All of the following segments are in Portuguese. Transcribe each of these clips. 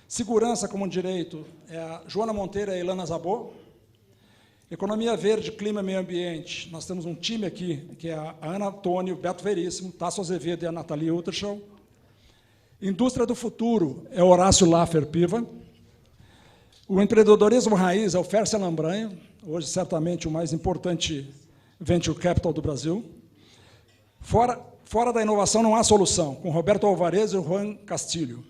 Segurança como direito é a Joana Monteiro e a Ilana Zabô. Economia Verde, Clima e Meio Ambiente, nós temos um time aqui, que é a Ana Antônio, o Beto Veríssimo, Tasso Azevedo e a Nathalie Utterschau. Indústria do Futuro é o Horácio Laffer Piva. O empreendedorismo raiz é o Fércia Lambranha, hoje certamente o mais importante venture capital do Brasil. Fora da inovação não há solução, com Roberto Alvarez e o Juan Castilho.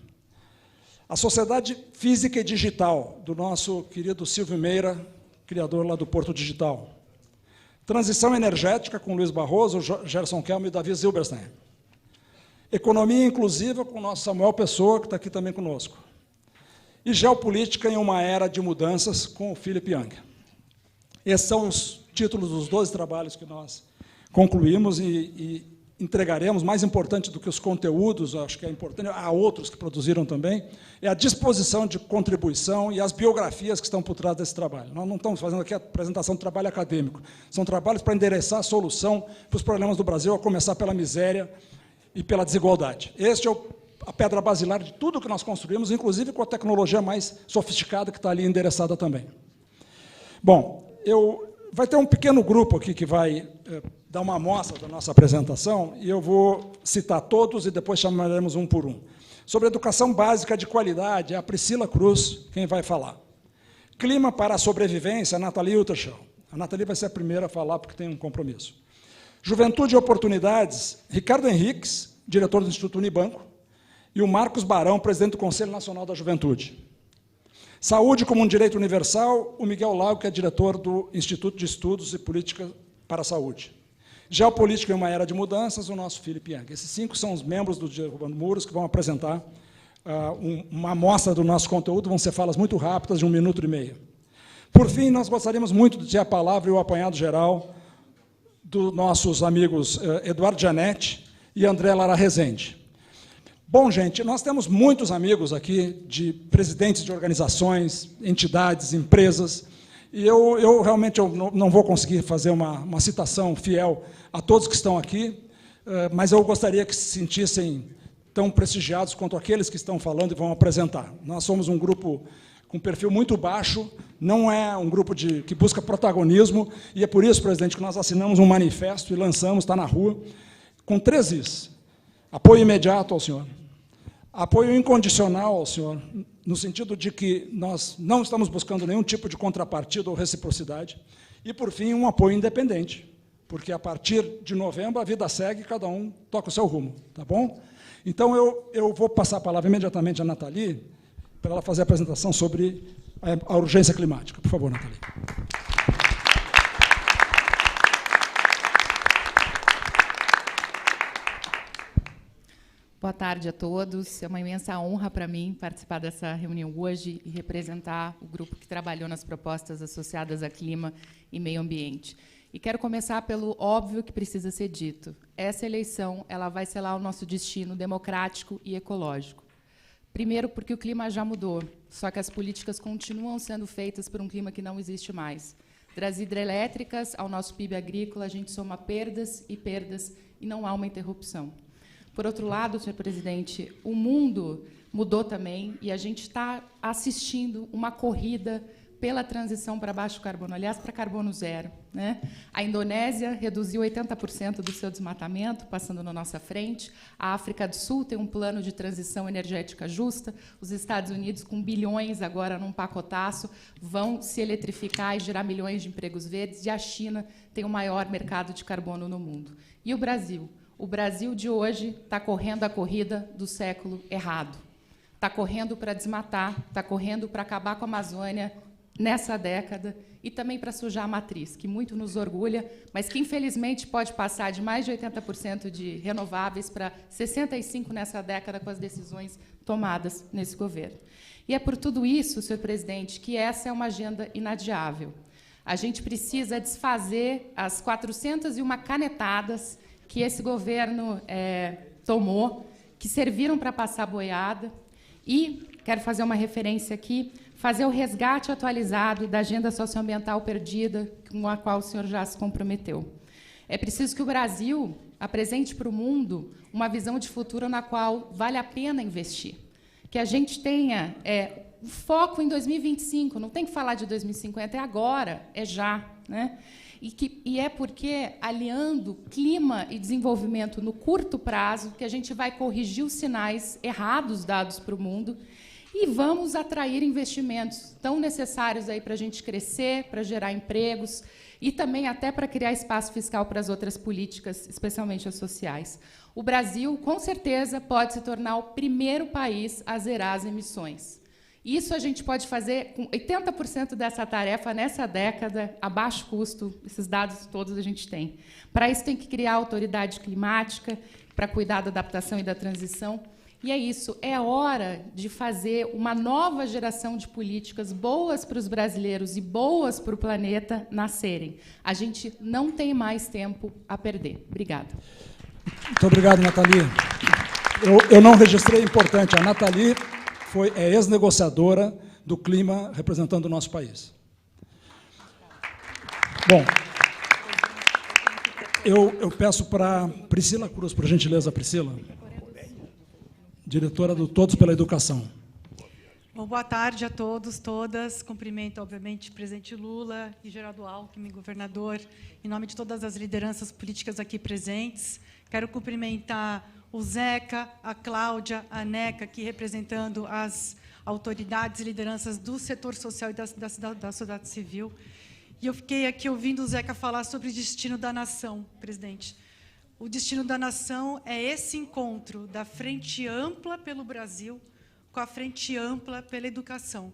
A Sociedade Física e Digital, do nosso querido Silvio Meira, criador lá do Porto Digital. Transição Energética, com Luiz Barroso, Gerson Kelmo e Davi Zilberstein. Economia Inclusiva, com o nosso Samuel Pessoa, que está aqui também conosco. E Geopolítica em uma Era de Mudanças, com o Philip Young. Esses são os títulos dos 12 trabalhos que nós concluímos e entregaremos. Mais importante do que os conteúdos, acho que é importante, há outros que produziram também, é a disposição de contribuição e as biografias que estão por trás desse trabalho. Nós não estamos fazendo aqui a apresentação de trabalho acadêmico, são trabalhos para endereçar a solução para os problemas do Brasil, a começar pela miséria e pela desigualdade. Este é a pedra basilar de tudo que nós construímos, inclusive com a tecnologia mais sofisticada que está ali endereçada também. Bom, vai ter um pequeno grupo aqui que vai dar uma amostra da nossa apresentação, e eu vou citar todos e depois chamaremos um por um. Sobre educação básica de qualidade, é a Priscila Cruz quem vai falar. Clima para a sobrevivência, a Nathalie Utterschau. A Nathalie vai ser a primeira a falar, porque tem um compromisso. Juventude e Oportunidades, Ricardo Henriques, diretor do Instituto Unibanco, e o Marcos Barão, presidente do Conselho Nacional da Juventude. Saúde como um direito universal, o Miguel Lago, que é diretor do Instituto de Estudos e Política para a Saúde. Geopolítica em uma Era de Mudanças, o nosso Philip Young. Esses 5 são os membros do Derrubando Muros que vão apresentar uma amostra do nosso conteúdo, vão ser falas muito rápidas, de 1 minuto e meio. Por fim, nós gostaríamos muito de ter a palavra e o apanhado geral dos nossos amigos Eduardo Gianetti e André Lara Rezende. Bom, gente, nós temos muitos amigos aqui, de presidentes de organizações, entidades, empresas, e eu realmente não vou conseguir fazer uma citação fiel a todos que estão aqui, mas eu gostaria que se sentissem tão prestigiados quanto aqueles que estão falando e vão apresentar. Nós somos um grupo com perfil muito baixo, não é um grupo que busca protagonismo, e é por isso, presidente, que nós assinamos um manifesto e lançamos, está na rua, com 3 Is. Apoio imediato ao senhor. Apoio incondicional ao senhor, no sentido de que nós não estamos buscando nenhum tipo de contrapartida ou reciprocidade. E, por fim, um apoio independente, porque, a partir de novembro, a vida segue e cada um toca o seu rumo. Tá bom? Então, eu vou passar a palavra imediatamente à Nathalie, para ela fazer a apresentação sobre a urgência climática. Por favor, Nathalie. Boa tarde a todos. É uma imensa honra para mim participar dessa reunião hoje e representar o grupo que trabalhou nas propostas associadas a clima e meio ambiente. E quero começar pelo óbvio que precisa ser dito. Essa eleição ela vai selar o nosso destino democrático e ecológico. Primeiro, porque o clima já mudou, só que as políticas continuam sendo feitas por um clima que não existe mais. Das hidrelétricas ao nosso PIB agrícola, a gente soma perdas e não há uma interrupção. Por outro lado, senhor presidente, o mundo mudou também e a gente está assistindo uma corrida pela transição para baixo carbono, aliás, para carbono zero, né? A Indonésia reduziu 80% do seu desmatamento, passando na nossa frente. A África do Sul tem um plano de transição energética justa. Os Estados Unidos, com bilhões agora num pacotaço, vão se eletrificar e gerar milhões de empregos verdes. E a China tem o maior mercado de carbono no mundo. E o Brasil? O Brasil de hoje está correndo a corrida do século errado. Está correndo para desmatar, está correndo para acabar com a Amazônia nessa década e também para sujar a matriz, que muito nos orgulha, mas que, infelizmente, pode passar de mais de 80% de renováveis para 65% nessa década com as decisões tomadas nesse governo. E é por tudo isso, senhor presidente, que essa é uma agenda inadiável. A gente precisa desfazer as 401 canetadas que esse governo tomou, que serviram para passar boiada, e quero fazer uma referência aqui, fazer o resgate atualizado da agenda socioambiental perdida, com a qual o senhor já se comprometeu. É preciso que o Brasil apresente para o mundo uma visão de futuro na qual vale a pena investir. que a gente tenha um foco em 2025, não tem que falar de 2050, é agora, é já, né? E é porque, aliando clima e desenvolvimento no curto prazo, que a gente vai corrigir os sinais errados dados para o mundo e vamos atrair investimentos tão necessários aí para a gente crescer, para gerar empregos e também até para criar espaço fiscal para as outras políticas, especialmente as sociais. O Brasil, com certeza, pode se tornar o primeiro país a zerar as emissões. Isso a gente pode fazer com 80% dessa tarefa nessa década, a baixo custo, esses dados todos a gente tem. Para isso, tem que criar autoridade climática, para cuidar da adaptação e da transição. E é isso, é hora de fazer uma nova geração de políticas boas para os brasileiros e boas para o planeta nascerem. A gente não tem mais tempo a perder. Obrigada. Muito obrigado, Nathalie. Eu não registrei, importante, a Nathalie é ex-negociadora do clima representando o nosso país. Bom, eu peço para Priscila Cruz, por gentileza, Priscila, diretora do Todos pela Educação. Bom, boa tarde a todos, todas. Cumprimento, obviamente, o presidente Lula e Geraldo Alckmin, governador, em nome de todas as lideranças políticas aqui presentes. Quero cumprimentar o Zeca, a Cláudia, a Neca, aqui representando as autoridades e lideranças do setor social e da sociedade civil. E eu fiquei aqui ouvindo o Zeca falar sobre o destino da nação, presidente. O destino da nação é esse encontro da frente ampla pelo Brasil com a frente ampla pela educação.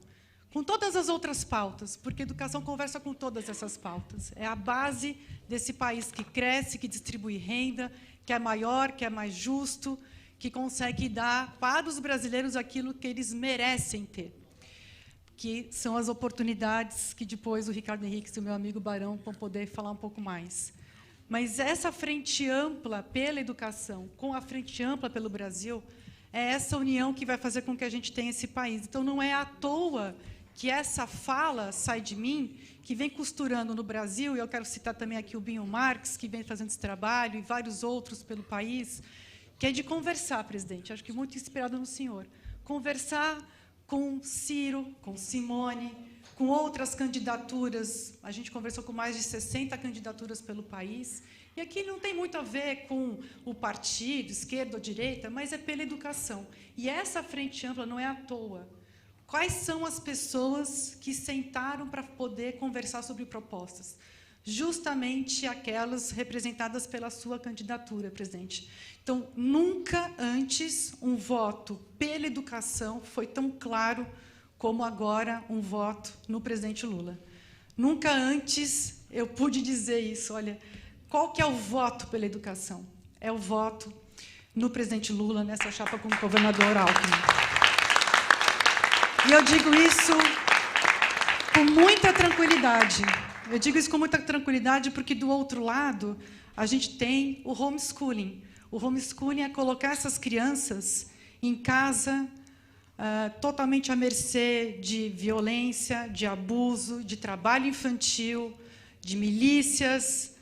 Com todas as outras pautas, porque a educação conversa com todas essas pautas. É a base desse país que cresce, que distribui renda, que é maior, que é mais justo, que consegue dar para os brasileiros aquilo que eles merecem ter, que são as oportunidades que depois o Ricardo Henriques e o meu amigo Barão vão poder falar um pouco mais. Mas essa frente ampla pela educação, com a frente ampla pelo Brasil, é essa união que vai fazer com que a gente tenha esse país. Então, não é à toa que essa fala sai de mim, que vem costurando no Brasil, e eu quero citar também aqui o Binho Marx, que vem fazendo esse trabalho, e vários outros pelo país, que é de conversar, presidente, acho que muito inspirado no senhor, conversar com Ciro, com Simone, com outras candidaturas. A gente conversou com mais de 60 candidaturas pelo país, e aqui não tem muito a ver com o partido, esquerda ou direita, mas é pela educação. E essa frente ampla não é à toa. Quais são as pessoas que sentaram para poder conversar sobre propostas? Justamente aquelas representadas pela sua candidatura, presidente. Então, nunca antes um voto pela educação foi tão claro como agora um voto no presidente Lula. Nunca antes eu pude dizer isso. Olha, qual que é o voto pela educação? É o voto no presidente Lula, nessa chapa com o governador Alckmin. E eu digo isso com muita tranquilidade. Eu digo isso com muita tranquilidade porque, do outro lado, a gente tem o homeschooling. O homeschooling é colocar essas crianças em casa, totalmente à mercê de violência, de abuso, de trabalho infantil, de milícias.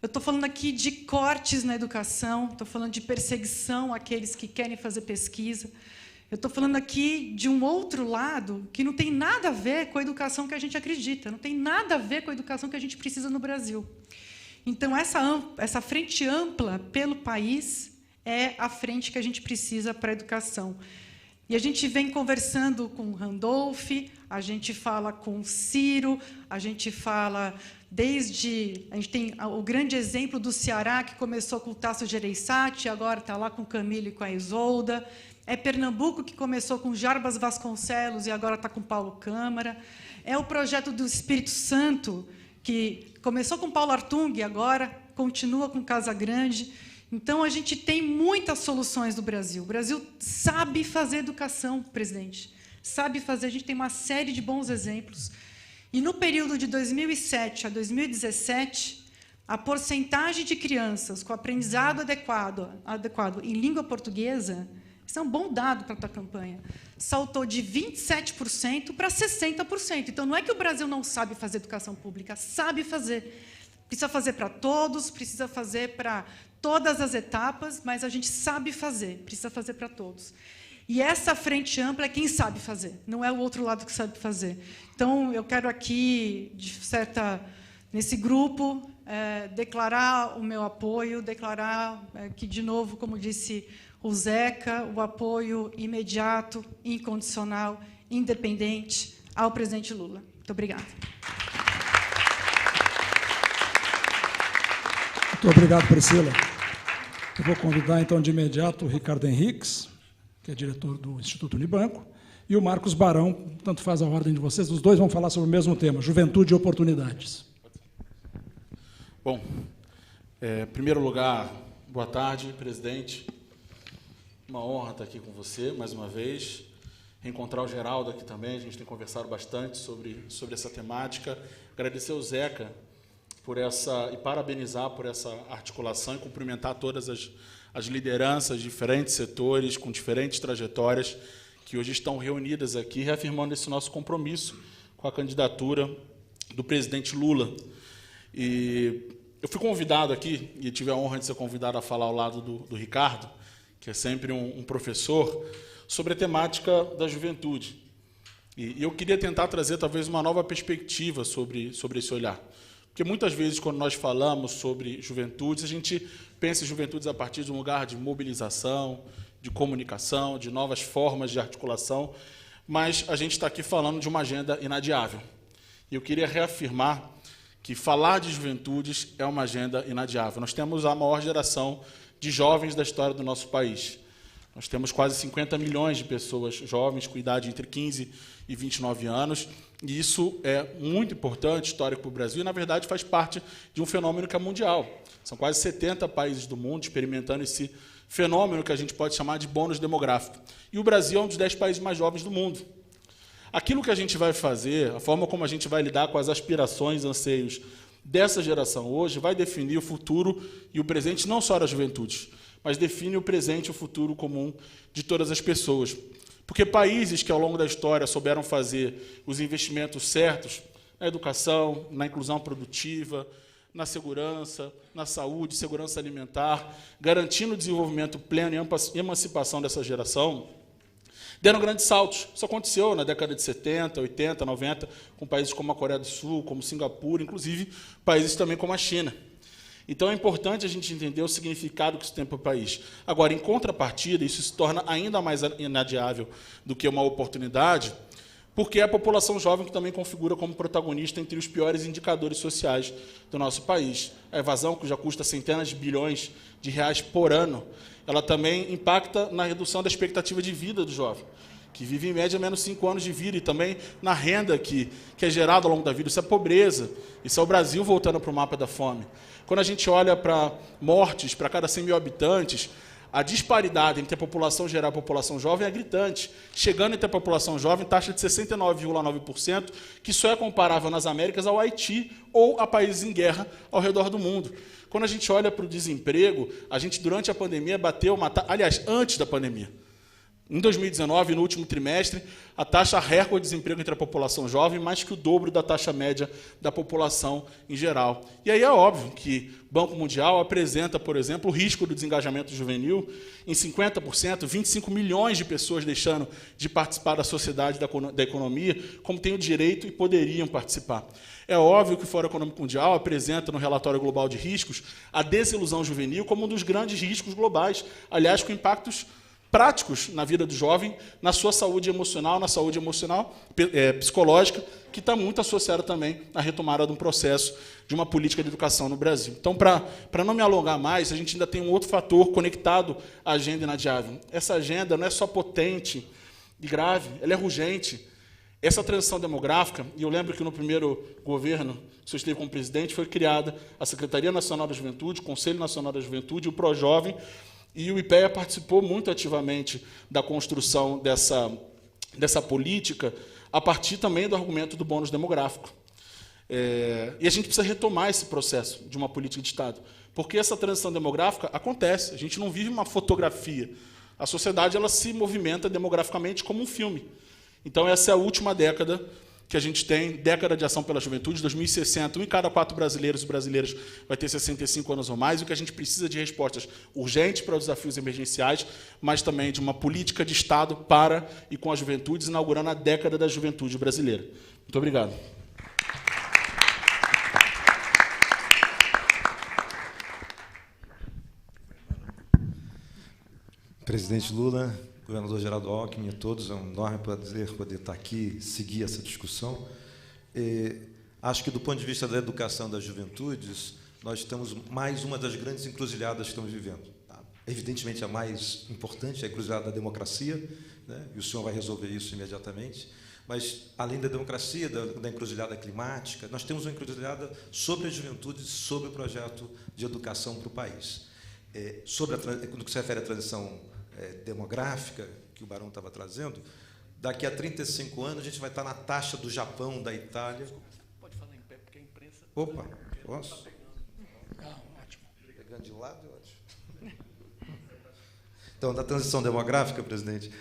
Eu estou falando aqui de cortes na educação, estou falando de perseguição àqueles que querem fazer pesquisa. Eu estou falando aqui de um outro lado que não tem nada a ver com a educação que a gente acredita, não tem nada a ver com a educação que a gente precisa no Brasil. Então, essa frente ampla pelo país é a frente que a gente precisa para a educação. E a gente vem conversando com o Randolph, a gente fala com o Ciro, a gente fala desde... A gente tem o grande exemplo do Ceará, que começou com o Tasso Gereissati, agora está lá com o Camilo e com a Isolda. É Pernambuco, que começou com Jarbas Vasconcelos e agora está com Paulo Câmara. É o projeto do Espírito Santo, que começou com Paulo Artung e agora continua com Casa Grande. Então, a gente tem muitas soluções no Brasil. O Brasil sabe fazer educação, presidente. Sabe fazer. A gente tem uma série de bons exemplos. E, no período de 2007 a 2017, a porcentagem de crianças com aprendizado adequado em língua portuguesa, isso é um bom dado para a tua campanha, saltou de 27% para 60%. Então, não é que o Brasil não sabe fazer educação pública, sabe fazer. Precisa fazer para todos, precisa fazer para todas as etapas, mas a gente sabe fazer, precisa fazer para todos. E essa frente ampla é quem sabe fazer, não é o outro lado que sabe fazer. Então, eu quero aqui, nesse grupo, declarar o meu apoio, declarar que, de novo, como disse o Zeca, o apoio imediato, incondicional, independente ao presidente Lula. Muito obrigada. Muito obrigado, Priscila. Eu vou convidar, então, de imediato o Ricardo Henriques, que é diretor do Instituto Unibanco, e o Marcos Barão, tanto faz a ordem de vocês, os dois vão falar sobre o mesmo tema, juventude e oportunidades. Bom, em primeiro lugar, boa tarde, presidente. Uma honra estar aqui com você, mais uma vez. Reencontrar o Geraldo aqui também, a gente tem conversado bastante sobre essa temática. Agradecer ao Zeca e parabenizar por essa articulação e cumprimentar todas as lideranças de diferentes setores, com diferentes trajetórias, que hoje estão reunidas aqui, reafirmando esse nosso compromisso com a candidatura do presidente Lula. E eu fui convidado aqui, e tive a honra de ser convidado a falar ao lado do Ricardo, que é sempre um professor, sobre a temática da juventude. E eu queria tentar trazer, talvez, uma nova perspectiva sobre esse olhar. Porque, muitas vezes, quando nós falamos sobre juventudes, a gente pensa em juventudes a partir de um lugar de mobilização, de comunicação, de novas formas de articulação, mas a gente está aqui falando de uma agenda inadiável. E eu queria reafirmar que falar de juventudes é uma agenda inadiável. Nós temos a maior geração de jovens da história do nosso país. Nós temos quase 50 milhões de pessoas jovens com idade entre 15 e 29 anos, e isso é muito importante, histórico para o Brasil, e, na verdade, faz parte de um fenômeno que é mundial. São quase 70 países do mundo experimentando esse fenômeno que a gente pode chamar de bônus demográfico. E o Brasil é um dos 10 países mais jovens do mundo. Aquilo que a gente vai fazer, a forma como a gente vai lidar com as aspirações, anseios dessa geração hoje, vai definir o futuro e o presente não só das juventudes, mas define o presente e o futuro comum de todas as pessoas. Porque países que, ao longo da história, souberam fazer os investimentos certos na educação, na inclusão produtiva, na segurança, na saúde, segurança alimentar, garantindo o desenvolvimento pleno e emancipação dessa geração, deram grandes saltos. Isso aconteceu na década de 70, 80, 90, com países como a Coreia do Sul, como Singapura, inclusive países também como a China. Então, é importante a gente entender o significado que isso tem para o país. Agora, em contrapartida, isso se torna ainda mais inadiável do que uma oportunidade, porque é a população jovem que também configura como protagonista entre os piores indicadores sociais do nosso país. A evasão, que já custa centenas de bilhões de reais por ano, ela também impacta na redução da expectativa de vida do jovem, que vive, em média, menos 5 anos de vida, e também na renda que é gerada ao longo da vida. Isso é pobreza, isso é o Brasil voltando para o mapa da fome. Quando a gente olha para mortes para cada 100 mil habitantes, a disparidade entre a população geral e a população jovem é gritante, chegando entre a população jovem taxa de 69,9%, que só é comparável nas Américas ao Haiti ou a países em guerra ao redor do mundo. Quando a gente olha para o desemprego, a gente, durante a pandemia, bateu aliás, antes da pandemia, em 2019, no último trimestre, a taxa recorde de desemprego entre a população jovem, mais que o dobro da taxa média da população em geral. E aí é óbvio que o Banco Mundial apresenta, por exemplo, o risco do desengajamento juvenil em 50%, 25 milhões de pessoas deixando de participar da sociedade, da economia, como têm o direito e poderiam participar. É óbvio que o Fórum Econômico Mundial apresenta, no relatório global de riscos, a desilusão juvenil como um dos grandes riscos globais, aliás, com impactos práticos na vida do jovem, na sua saúde emocional, psicológica, que está muito associada também à retomada de um processo de uma política de educação no Brasil. Então, para não me alongar mais, a gente ainda tem um outro fator conectado à agenda inadiável. Essa agenda não é só potente e grave, ela é urgente. Essa transição demográfica, e eu lembro que no primeiro governo que o senhor esteve como presidente, foi criada a Secretaria Nacional da Juventude, o Conselho Nacional da Juventude, o ProJovem, e o IPEA participou muito ativamente da construção dessa política, a partir também do argumento do bônus demográfico. E a gente precisa retomar esse processo de uma política de Estado, porque essa transição demográfica acontece, a gente não vive uma fotografia. A sociedade ela se movimenta demograficamente como um filme. Então, essa é a última década que a gente tem, década de ação pela juventude, 2060, 1 em cada 4 brasileiros e brasileiras vai ter 65 anos ou mais, e o que a gente precisa de respostas urgentes para os desafios emergenciais, mas também de uma política de Estado para e com as juventudes, inaugurando a década da juventude brasileira. Muito obrigado. Presidente Lula, governador Geraldo Alckmin, a todos, é um enorme prazer poder estar aqui e seguir essa discussão. Acho que, do ponto de vista da educação das juventudes, nós estamos mais uma das grandes encruzilhadas que estamos vivendo. Evidentemente, a mais importante é a encruzilhada da democracia, né? E o senhor vai resolver isso imediatamente. Mas, além da democracia, da encruzilhada climática, nós temos uma encruzilhada sobre a juventude, sobre o projeto de educação para o país. No que se refere à transição demográfica, que o Barão estava trazendo, daqui a 35 anos a gente vai estar na taxa do Japão, da Itália. Desculpa, você pode falar em pé, porque a imprensa... Opa, posso? Ótimo. Pegando de lado, é ótimo. Então, da transição demográfica, presidente,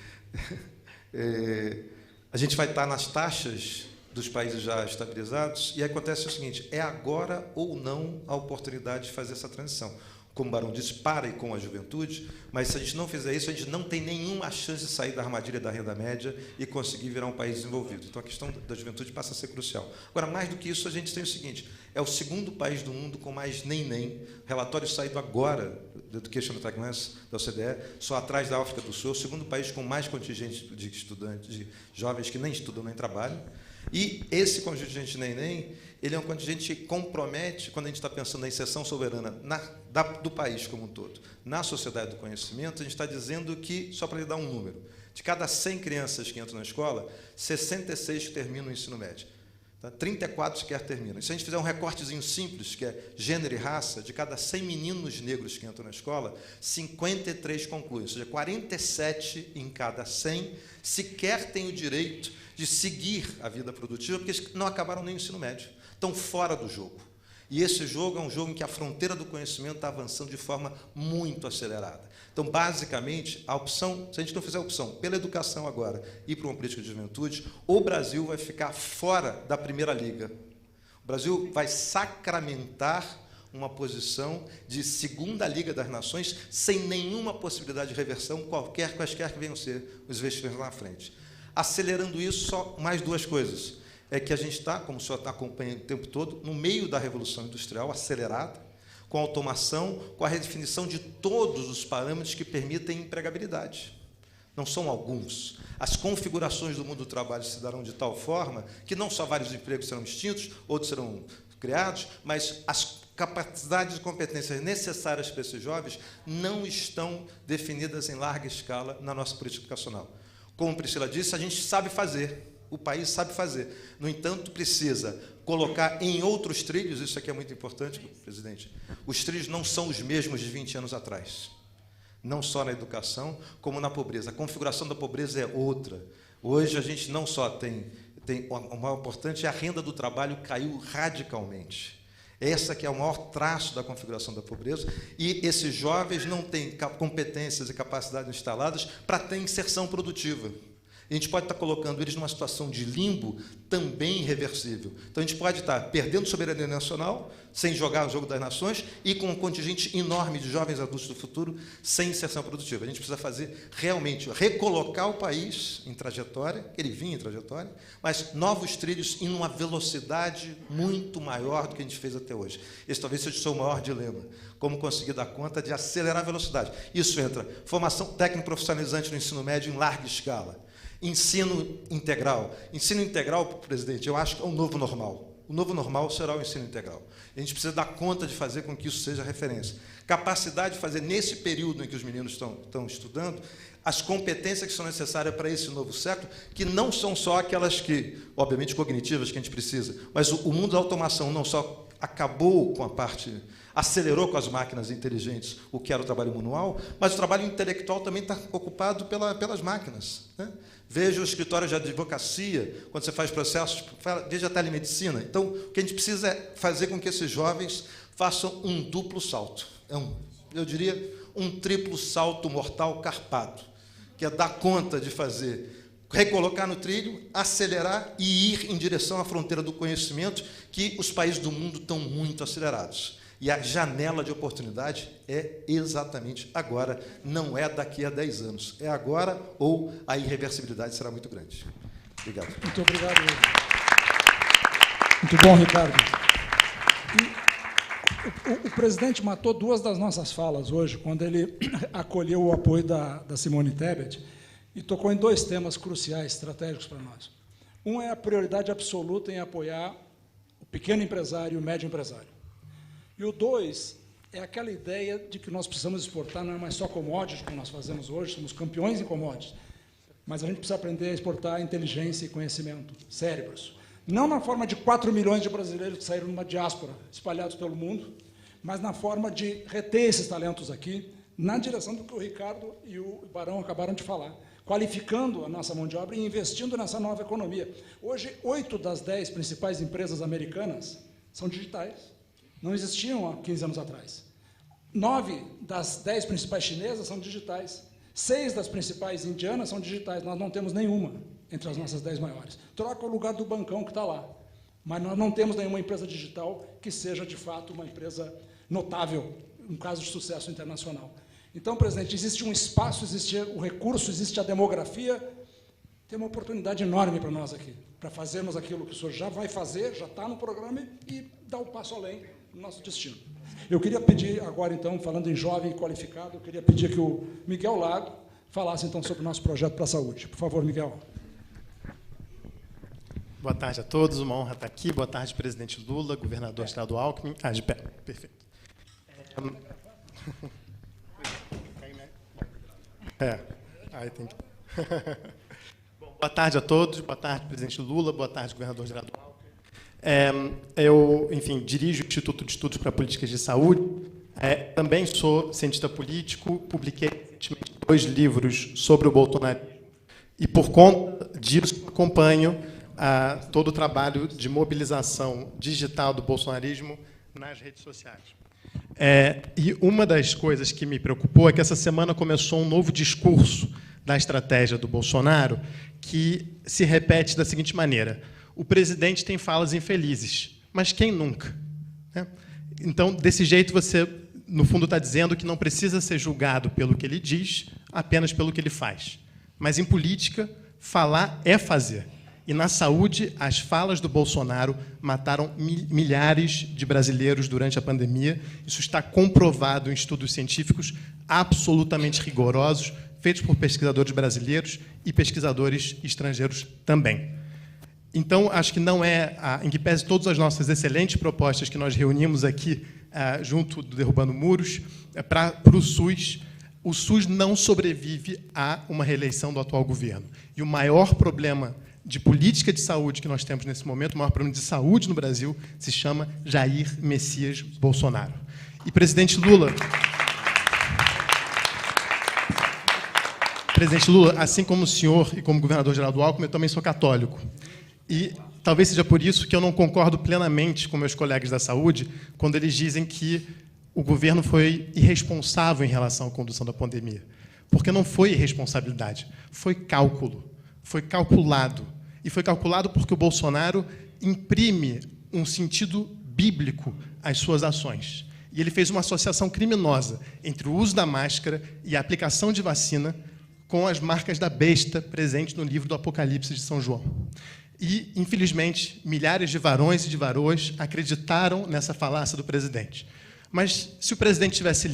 a gente vai estar nas taxas dos países já estabilizados, e acontece o seguinte, é agora ou não a oportunidade de fazer essa transição. Como o Barão disse, para e com a juventude, mas se a gente não fizer isso, a gente não tem nenhuma chance de sair da armadilha da renda média e conseguir virar um país desenvolvido. Então, a questão da juventude passa a ser crucial. Agora, mais do que isso, a gente tem o seguinte, é o segundo país do mundo com mais neném, relatório saído agora do Education Attainment da OCDE, só atrás da África do Sul, o segundo país com mais contingente de estudantes, de jovens que nem estudam nem trabalham. E esse contingente neném, ele é um contingente que compromete, quando a gente está pensando na inserção soberana do país como um todo, na sociedade do conhecimento, a gente está dizendo que, só para lhe dar um número, de cada 100 crianças que entram na escola, 66 terminam o ensino médio. 34 sequer terminam. Se a gente fizer um recortezinho simples, que é gênero e raça, de cada 100 meninos negros que entram na escola, 53 concluem, ou seja, 47 em cada 100 sequer têm o direito de seguir a vida produtiva, porque eles não acabaram nem o ensino médio, estão fora do jogo. E esse jogo é um jogo em que a fronteira do conhecimento está avançando de forma muito acelerada. Então, basicamente, a opção, se a gente não fizer a opção pela educação agora e para uma política de juventude, o Brasil vai ficar fora da primeira liga. O Brasil vai sacramentar uma posição de segunda liga das nações sem nenhuma possibilidade de reversão, quaisquer que venham ser os investimentos lá na frente. Acelerando isso, só mais duas coisas. É que a gente está, como o senhor está acompanhando o tempo todo, no meio da Revolução Industrial acelerada, com a automação, com a redefinição de todos os parâmetros que permitem empregabilidade. Não são alguns. As configurações do mundo do trabalho se darão de tal forma que não só vários empregos serão extintos, outros serão criados, mas as capacidades e competências necessárias para esses jovens não estão definidas em larga escala na nossa política educacional. Como Priscila disse, a gente sabe fazer. O país sabe fazer. No entanto, precisa colocar em outros trilhos, isso aqui é muito importante, presidente, os trilhos não são os mesmos de 20 anos atrás. Não só na educação, como na pobreza. A configuração da pobreza é outra. Hoje, a gente não só tem o mais importante, a renda do trabalho caiu radicalmente. Essa que é o maior traço da configuração da pobreza, e esses jovens não têm competências e capacidades instaladas para ter inserção produtiva. A gente pode estar colocando eles numa situação de limbo também irreversível. Então, a gente pode estar perdendo soberania nacional, sem jogar o jogo das nações, e com um contingente enorme de jovens adultos do futuro sem inserção produtiva. A gente precisa fazer, realmente, recolocar o país em trajetória, que ele vinha em trajetória, mas novos trilhos em uma velocidade muito maior do que a gente fez até hoje. Esse talvez seja o seu maior dilema. Como conseguir dar conta de acelerar a velocidade. Isso entra formação técnico profissionalizante no ensino médio em larga escala. Ensino integral. Ensino integral, presidente, eu acho que é o novo normal. O novo normal será o ensino integral. A gente precisa dar conta de fazer com que isso seja referência. Capacidade de fazer, nesse período em que os meninos estão estudando, as competências que são necessárias para esse novo século, que não são só aquelas que, obviamente, cognitivas que a gente precisa, mas o mundo da automação não só acabou com a parte, acelerou com as máquinas inteligentes o que era o trabalho manual, mas o trabalho intelectual também está ocupado pelas máquinas, né? Veja os escritórios de advocacia, quando você faz processos, veja a telemedicina. Então, o que a gente precisa é fazer com que esses jovens façam um duplo salto. Eu diria, um triplo salto mortal carpado, que é dar conta de fazer recolocar no trilho, acelerar e ir em direção à fronteira do conhecimento, que os países do mundo estão muito acelerados. E a janela de oportunidade é exatamente agora, não é daqui a 10 anos. É agora ou a irreversibilidade será muito grande. Obrigado. Muito obrigado. Muito bom, Ricardo. O presidente matou duas das nossas falas hoje, quando ele acolheu o apoio da Simone Tebet e tocou em dois temas cruciais, estratégicos para nós. Um é a prioridade absoluta em apoiar o pequeno empresário e o médio empresário. E o dois é aquela ideia de que nós precisamos exportar, não é mais só commodities, como nós fazemos hoje, somos campeões em commodities, mas a gente precisa aprender a exportar inteligência e conhecimento, cérebros. Não na forma de 4 milhões de brasileiros que saíram numa diáspora, espalhados pelo mundo, mas na forma de reter esses talentos aqui, na direção do que o Ricardo e o Barão acabaram de falar, qualificando a nossa mão de obra e investindo nessa nova economia. Hoje, 8 das 10 principais empresas americanas são digitais. Não existiam há 15 anos atrás. 9 das 10 principais chinesas são digitais. 6 das principais indianas são digitais. Nós não temos nenhuma entre as nossas 10 maiores. Troca o lugar do bancão que está lá. Mas nós não temos nenhuma empresa digital que seja, de fato, uma empresa notável, um caso de sucesso internacional. Então, presidente, existe um espaço, existe o recurso, existe a demografia. Tem uma oportunidade enorme para nós aqui, para fazermos aquilo que o senhor já vai fazer, já está no programa, e dar um passo além do nosso destino. Eu queria pedir agora, então, falando em jovem e qualificado, eu queria pedir que o Miguel Lago falasse, então, sobre o nosso projeto para a saúde. Por favor, Miguel. Boa tarde a todos, uma honra estar aqui. Boa tarde, presidente Lula, governador Geraldo Alckmin. De pé, perfeito. Aí tem que... Bom, boa tarde a todos, boa tarde, presidente Lula, boa tarde, governador Geraldo Alckmin. Eu, enfim, dirijo o Instituto de Estudos para Políticas de Saúde. Também sou cientista político, publiquei recentemente 2 livros sobre o bolsonarismo e, por conta disso, acompanho todo o trabalho de mobilização digital do bolsonarismo nas redes sociais. E uma das coisas que me preocupou é que essa semana começou um novo discurso da estratégia do Bolsonaro que se repete da seguinte maneira: o presidente tem falas infelizes, mas quem nunca? Então, desse jeito, você, no fundo, está dizendo que não precisa ser julgado pelo que ele diz, apenas pelo que ele faz. Mas, em política, falar é fazer. E, na saúde, as falas do Bolsonaro mataram milhares de brasileiros durante a pandemia. Isso está comprovado em estudos científicos absolutamente rigorosos, feitos por pesquisadores brasileiros e pesquisadores estrangeiros também. Então, acho que não é, em que pese todas as nossas excelentes propostas que nós reunimos aqui, junto do Derrubando Muros, para o SUS não sobrevive a uma reeleição do atual governo. E o maior problema de política de saúde que nós temos nesse momento, o maior problema de saúde no Brasil, se chama Jair Messias Bolsonaro. E, presidente Lula, assim como o senhor e como governador Geraldo Alckmin, eu também sou católico. E talvez seja por isso que eu não concordo plenamente com meus colegas da saúde quando eles dizem que o governo foi irresponsável em relação à condução da pandemia. Porque não foi irresponsabilidade, foi cálculo, foi calculado. E foi calculado porque o Bolsonaro imprime um sentido bíblico às suas ações. E ele fez uma associação criminosa entre o uso da máscara e a aplicação de vacina com as marcas da besta presentes no livro do Apocalipse de São João. E, infelizmente, milhares de varões e de varoas acreditaram nessa falácia do presidente. Mas, se o presidente tivesse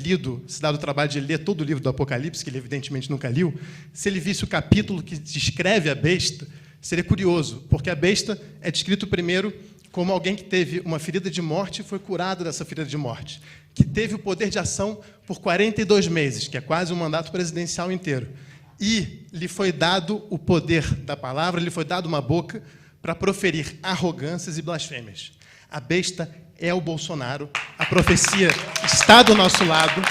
se dado o trabalho de ler todo o livro do Apocalipse, que ele evidentemente nunca leu, se ele visse o capítulo que descreve a besta, seria curioso, porque a besta é descrito primeiro como alguém que teve uma ferida de morte e foi curado dessa ferida de morte, que teve o poder de ação por 42 meses, que é quase um mandato presidencial inteiro. E lhe foi dado o poder da palavra, lhe foi dado uma boca para proferir arrogâncias e blasfêmias. A besta é o Bolsonaro, a profecia está do nosso lado,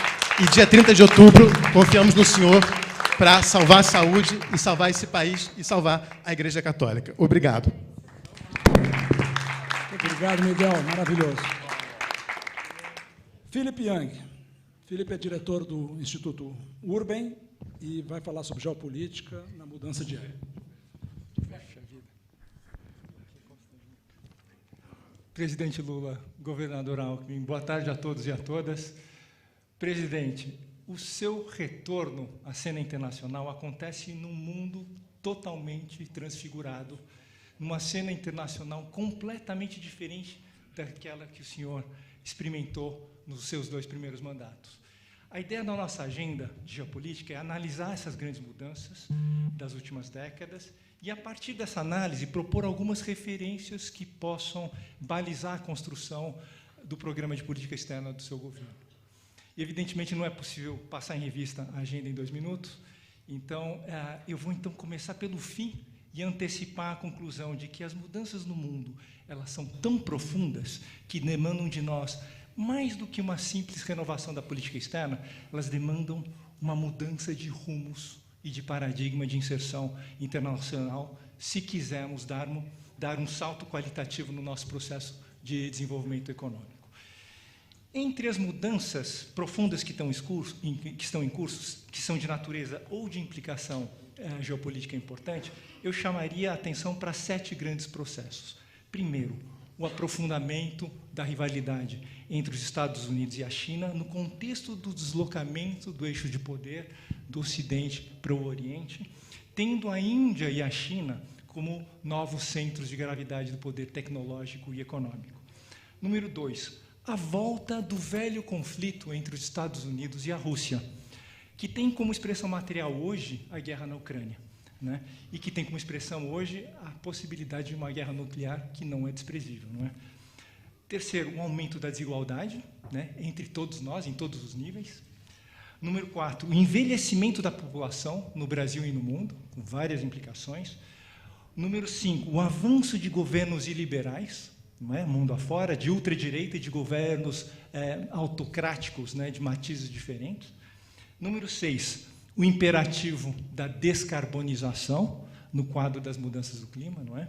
e dia 30 de outubro confiamos no senhor para salvar a saúde e salvar esse país e salvar a Igreja Católica. Obrigado. Obrigado, Miguel. Maravilhoso. Philip Young. Philip é diretor do Instituto Urban e vai falar sobre geopolítica na mudança de era. Presidente Lula, governador Alckmin, boa tarde a todos e a todas. Presidente, o seu retorno à cena internacional acontece num mundo totalmente transfigurado, numa cena internacional completamente diferente daquela que o senhor experimentou nos seus 2 primeiros mandatos. A ideia da nossa agenda de geopolítica é analisar essas grandes mudanças das últimas décadas e, a partir dessa análise, propor algumas referências que possam balizar a construção do programa de política externa do seu governo. E, evidentemente, não é possível passar em revista a agenda em 2 minutos, então, eu vou, começar pelo fim e antecipar a conclusão de que as mudanças no mundo elas são tão profundas que demandam de nós, mais do que uma simples renovação da política externa, elas demandam uma mudança de rumos e de paradigma de inserção internacional, se quisermos dar um salto qualitativo no nosso processo de desenvolvimento econômico. Entre as mudanças profundas que estão em curso, que são de natureza ou de implicação geopolítica importante, eu chamaria a atenção para 7 grandes processos. Primeiro, o aprofundamento da rivalidade entre os Estados Unidos e a China no contexto do deslocamento do eixo de poder do Ocidente para o Oriente, tendo a Índia e a China como novos centros de gravidade do poder tecnológico e econômico. Número 2, a volta do velho conflito entre os Estados Unidos e a Rússia, que tem como expressão material hoje a guerra na Ucrânia, né? E que tem como expressão hoje a possibilidade de uma guerra nuclear que não é desprezível, não é? Terceiro, o aumento da desigualdade, né, entre todos nós, em todos os níveis. Número 4, o envelhecimento da população no Brasil e no mundo, com várias implicações. Número 5, o avanço de governos iliberais, não é, mundo afora, de ultradireita e de governos autocráticos, né, de matizes diferentes. Número 6, o imperativo da descarbonização no quadro das mudanças do clima, não é?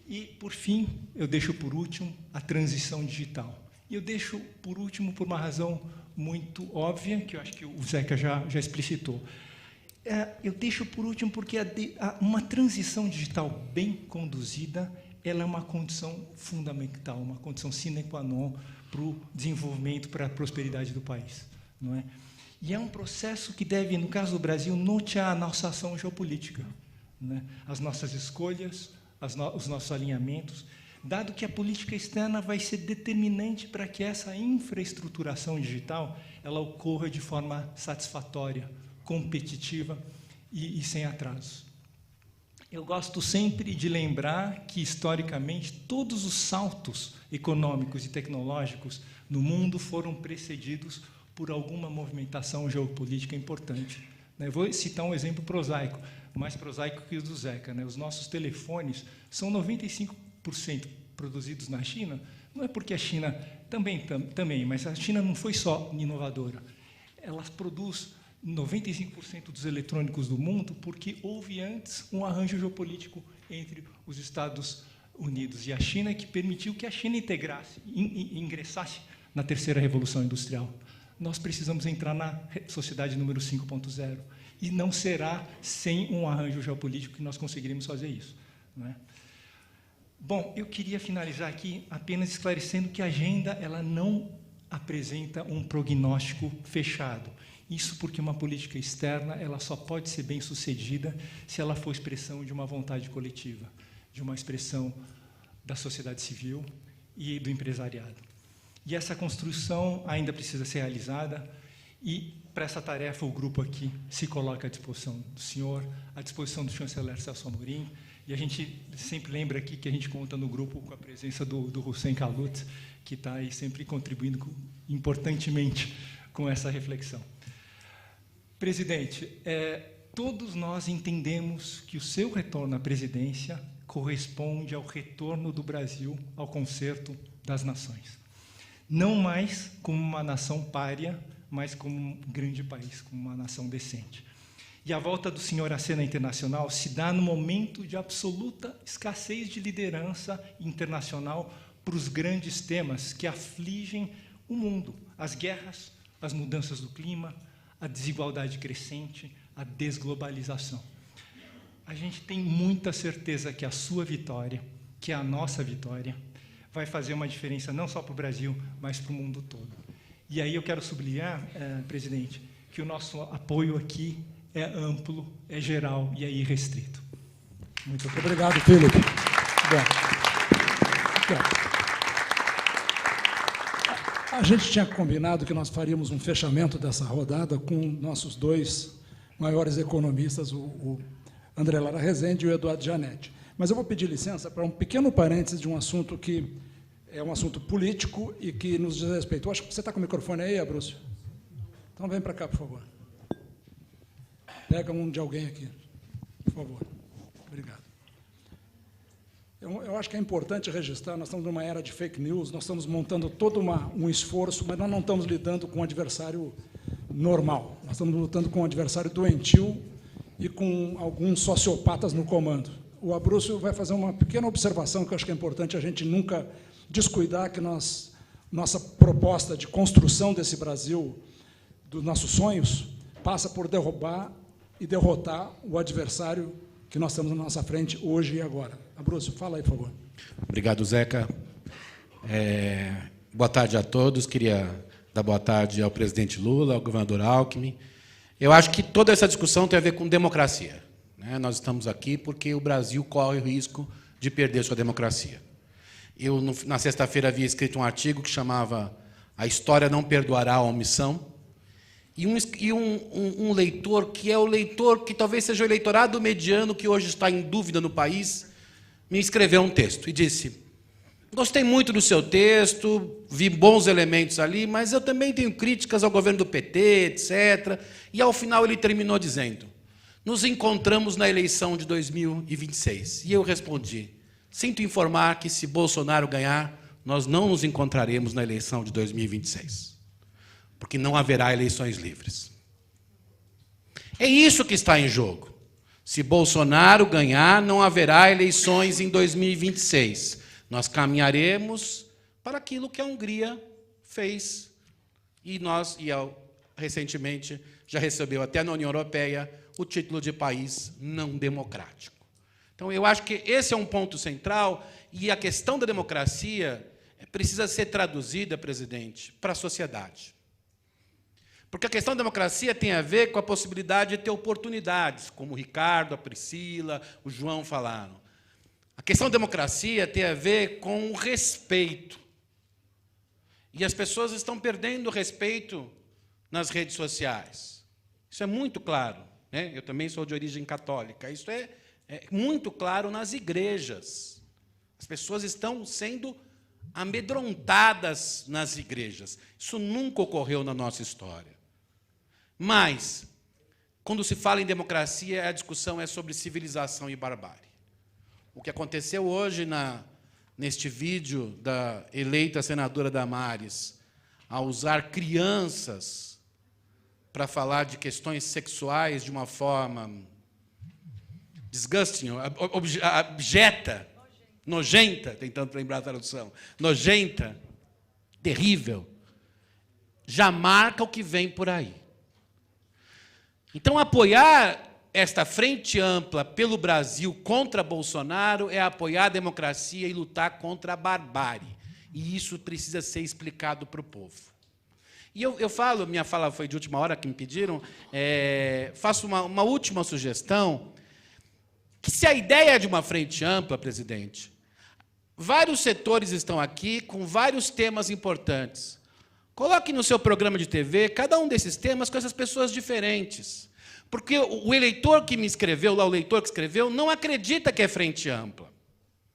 E, por fim, eu deixo por último a transição digital. E eu deixo por último por uma razão muito óbvia, que eu acho que o Zeca já explicitou. Eu deixo por último porque uma transição digital bem conduzida ela é uma condição fundamental, uma condição sine qua non para o desenvolvimento, para a prosperidade do país, não é? E é um processo que deve, no caso do Brasil, nortear a nossa ação geopolítica, né? As nossas escolhas, os nossos alinhamentos, dado que a política externa vai ser determinante para que essa infraestruturação digital ela ocorra de forma satisfatória, competitiva e sem atrasos. Eu gosto sempre de lembrar que, historicamente, todos os saltos econômicos e tecnológicos no mundo foram precedidos por alguma movimentação geopolítica importante. Vou citar um exemplo prosaico, mais prosaico que o do Zeca. Os nossos telefones são 95% produzidos na China, não é porque a China também, mas a China não foi só inovadora. Ela produz 95% dos eletrônicos do mundo porque houve antes um arranjo geopolítico entre os Estados Unidos e a China que permitiu que a China ingressasse na terceira revolução industrial. Nós precisamos entrar na sociedade número 5.0 e não será sem um arranjo geopolítico que nós conseguiremos fazer isso, não é? Bom, eu queria finalizar aqui apenas esclarecendo que a agenda ela não apresenta um prognóstico fechado. Isso porque uma política externa ela só pode ser bem-sucedida se ela for expressão de uma vontade coletiva, de uma expressão da sociedade civil e do empresariado. E essa construção ainda precisa ser realizada e, para essa tarefa, o grupo aqui se coloca à disposição do senhor, à disposição do chanceler Celso Amorim, e a gente sempre lembra aqui que a gente conta no grupo com a presença do Hussein Khallout, que está aí sempre contribuindo importantemente com essa reflexão. Presidente, todos nós entendemos que o seu retorno à presidência corresponde ao retorno do Brasil ao concerto das nações. Não mais como uma nação pária, mas como um grande país, como uma nação decente. E a volta do senhor à cena internacional se dá no momento de absoluta escassez de liderança internacional para os grandes temas que afligem o mundo: as guerras, as mudanças do clima, a desigualdade crescente, a desglobalização. A gente tem muita certeza que a sua vitória, que é a nossa vitória, vai fazer uma diferença não só para o Brasil, mas para o mundo todo. E aí eu quero sublinhar, presidente, que o nosso apoio aqui é amplo, é geral e é irrestrito. Muito obrigado, Felipe. A gente tinha combinado que nós faríamos um fechamento dessa rodada com nossos dois maiores economistas, o André Lara Rezende e o Eduardo Gianetti. Mas eu vou pedir licença para um pequeno parênteses de um assunto que é um assunto político e que nos diz respeito. Eu acho que você está com o microfone aí, Abrúcio? Então, vem para cá, por favor. Pega um de alguém aqui, por favor. Obrigado. Eu acho que é importante registrar, nós estamos numa era de fake news, nós estamos montando todo um esforço, mas nós não estamos lidando com um adversário normal. Nós estamos lutando com um adversário doentio e com alguns sociopatas no comando. O Abrúcio vai fazer uma pequena observação que eu acho que é importante a gente nunca descuidar, que nossa proposta de construção desse Brasil, dos nossos sonhos, passa por derrubar e derrotar o adversário que nós temos na nossa frente hoje e agora. Abrúcio, fala aí, por favor. Obrigado, Zeca. Boa tarde a todos. Queria dar boa tarde ao presidente Lula, ao governador Alckmin. Eu acho que toda essa discussão tem a ver com democracia, né? Nós estamos aqui porque o Brasil corre o risco de perder sua democracia. Eu, na sexta-feira, havia escrito um artigo que chamava A História Não Perdoará a Omissão, e um leitor, que é o leitor que talvez seja o eleitorado mediano que hoje está em dúvida no país, me escreveu um texto e disse: gostei muito do seu texto, vi bons elementos ali, mas eu também tenho críticas ao governo do PT, etc. E, ao final, ele terminou dizendo: nos encontramos na eleição de 2026. E eu respondi: sinto informar que, se Bolsonaro ganhar, nós não nos encontraremos na eleição de 2026, porque não haverá eleições livres. É isso que está em jogo. Se Bolsonaro ganhar, não haverá eleições em 2026. Nós caminharemos para aquilo que a Hungria fez. E recentemente, já recebeu até na União Europeia o título de país não democrático. Então, eu acho que esse é um ponto central, e a questão da democracia precisa ser traduzida, presidente, para a sociedade. Porque a questão da democracia tem a ver com a possibilidade de ter oportunidades, como o Ricardo, a Priscila, o João falaram. A questão da democracia tem a ver com o respeito. E as pessoas estão perdendo o respeito nas redes sociais. Isso é muito claro, né? Eu também sou de origem católica. Isso é muito claro nas igrejas. As pessoas estão sendo amedrontadas nas igrejas. Isso nunca ocorreu na nossa história. Mas, quando se fala em democracia, a discussão é sobre civilização e barbárie. O que aconteceu hoje neste vídeo da eleita senadora Damares, a usar crianças para falar de questões sexuais de uma forma disgusting, abjeta, nojenta, tentando lembrar a tradução, nojenta, terrível, já marca o que vem por aí. Então, apoiar esta frente ampla pelo Brasil contra Bolsonaro é apoiar a democracia e lutar contra a barbárie. E isso precisa ser explicado para o povo. E eu falo, minha fala foi de última hora que me pediram, faço uma última sugestão, que se a ideia é de uma frente ampla, presidente, vários setores estão aqui com vários temas importantes. Coloque no seu programa de TV cada um desses temas com essas pessoas diferentes. Porque o eleitor que me escreveu, lá o leitor que escreveu, não acredita que é frente ampla.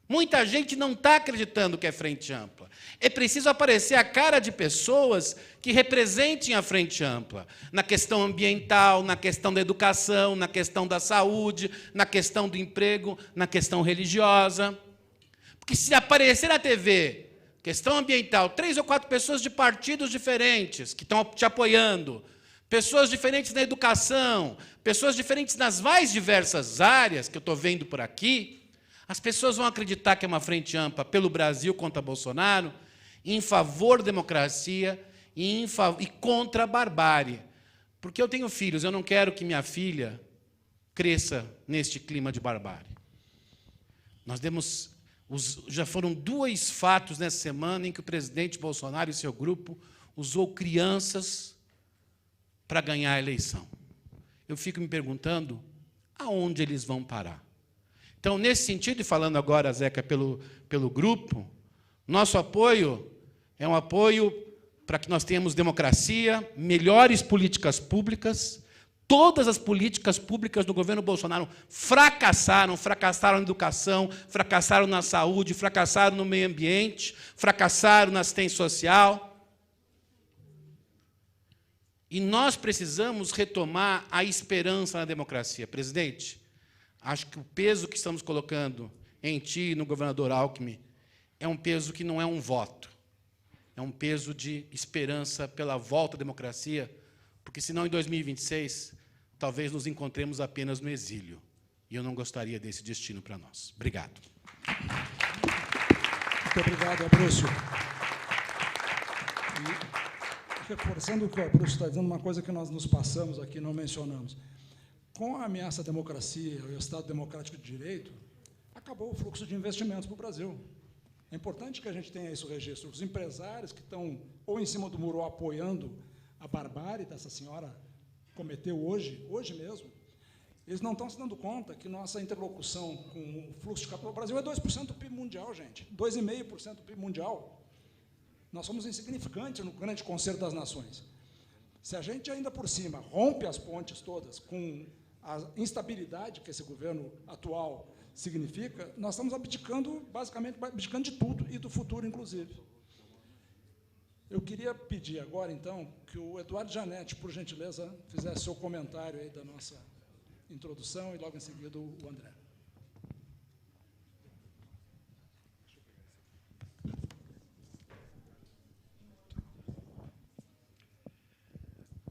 Muita gente não está acreditando que é frente ampla. É preciso aparecer a cara de pessoas que representem a frente ampla, na questão ambiental, na questão da educação, na questão da saúde, na questão do emprego, na questão religiosa. Porque se aparecer na TV, questão ambiental, 3 ou 4 pessoas de partidos diferentes que estão te apoiando, pessoas diferentes na educação, pessoas diferentes nas mais diversas áreas que eu estou vendo por aqui, as pessoas vão acreditar que é uma frente ampla pelo Brasil contra Bolsonaro, em favor da democracia e contra a barbárie. Porque eu tenho filhos, eu não quero que minha filha cresça neste clima de barbárie. Já foram 2 fatos nessa semana em que o presidente Bolsonaro e seu grupo usou crianças para ganhar a eleição. Eu fico me perguntando aonde eles vão parar. Então, nesse sentido, e falando agora, Zeca, pelo grupo, nosso apoio é um apoio para que nós tenhamos democracia, melhores políticas públicas. Todas as políticas públicas do governo Bolsonaro fracassaram na educação, fracassaram na saúde, fracassaram no meio ambiente, fracassaram na assistência social. E nós precisamos retomar a esperança na democracia. Presidente, acho que o peso que estamos colocando em ti e no governador Alckmin é um peso que não é um voto, é um peso de esperança pela volta à democracia, porque senão em 2026 talvez nos encontremos apenas no exílio. E eu não gostaria desse destino para nós. Obrigado. Muito obrigado, Abrúcio. Reforçando o que o Abrúcio está dizendo, uma coisa que nós nos passamos aqui, não mencionamos. Com a ameaça à democracia e ao Estado Democrático de Direito, acabou o fluxo de investimentos para o Brasil. É importante que a gente tenha esse registro. Os empresários que estão ou em cima do muro apoiando a barbárie dessa senhora cometeu hoje mesmo, eles não estão se dando conta que nossa interlocução com o fluxo de capital do Brasil é 2% do PIB mundial, gente. 2,5% do PIB mundial. Nós somos insignificantes no grande concerto das nações. Se a gente, ainda por cima, rompe as pontes todas com a instabilidade que esse governo atual significa, nós estamos abdicando, basicamente, abdicando de tudo, e do futuro, inclusive. Eu queria pedir agora, então, que o Eduardo Janete, por gentileza, fizesse seu comentário aí da nossa introdução, e logo em seguida o André.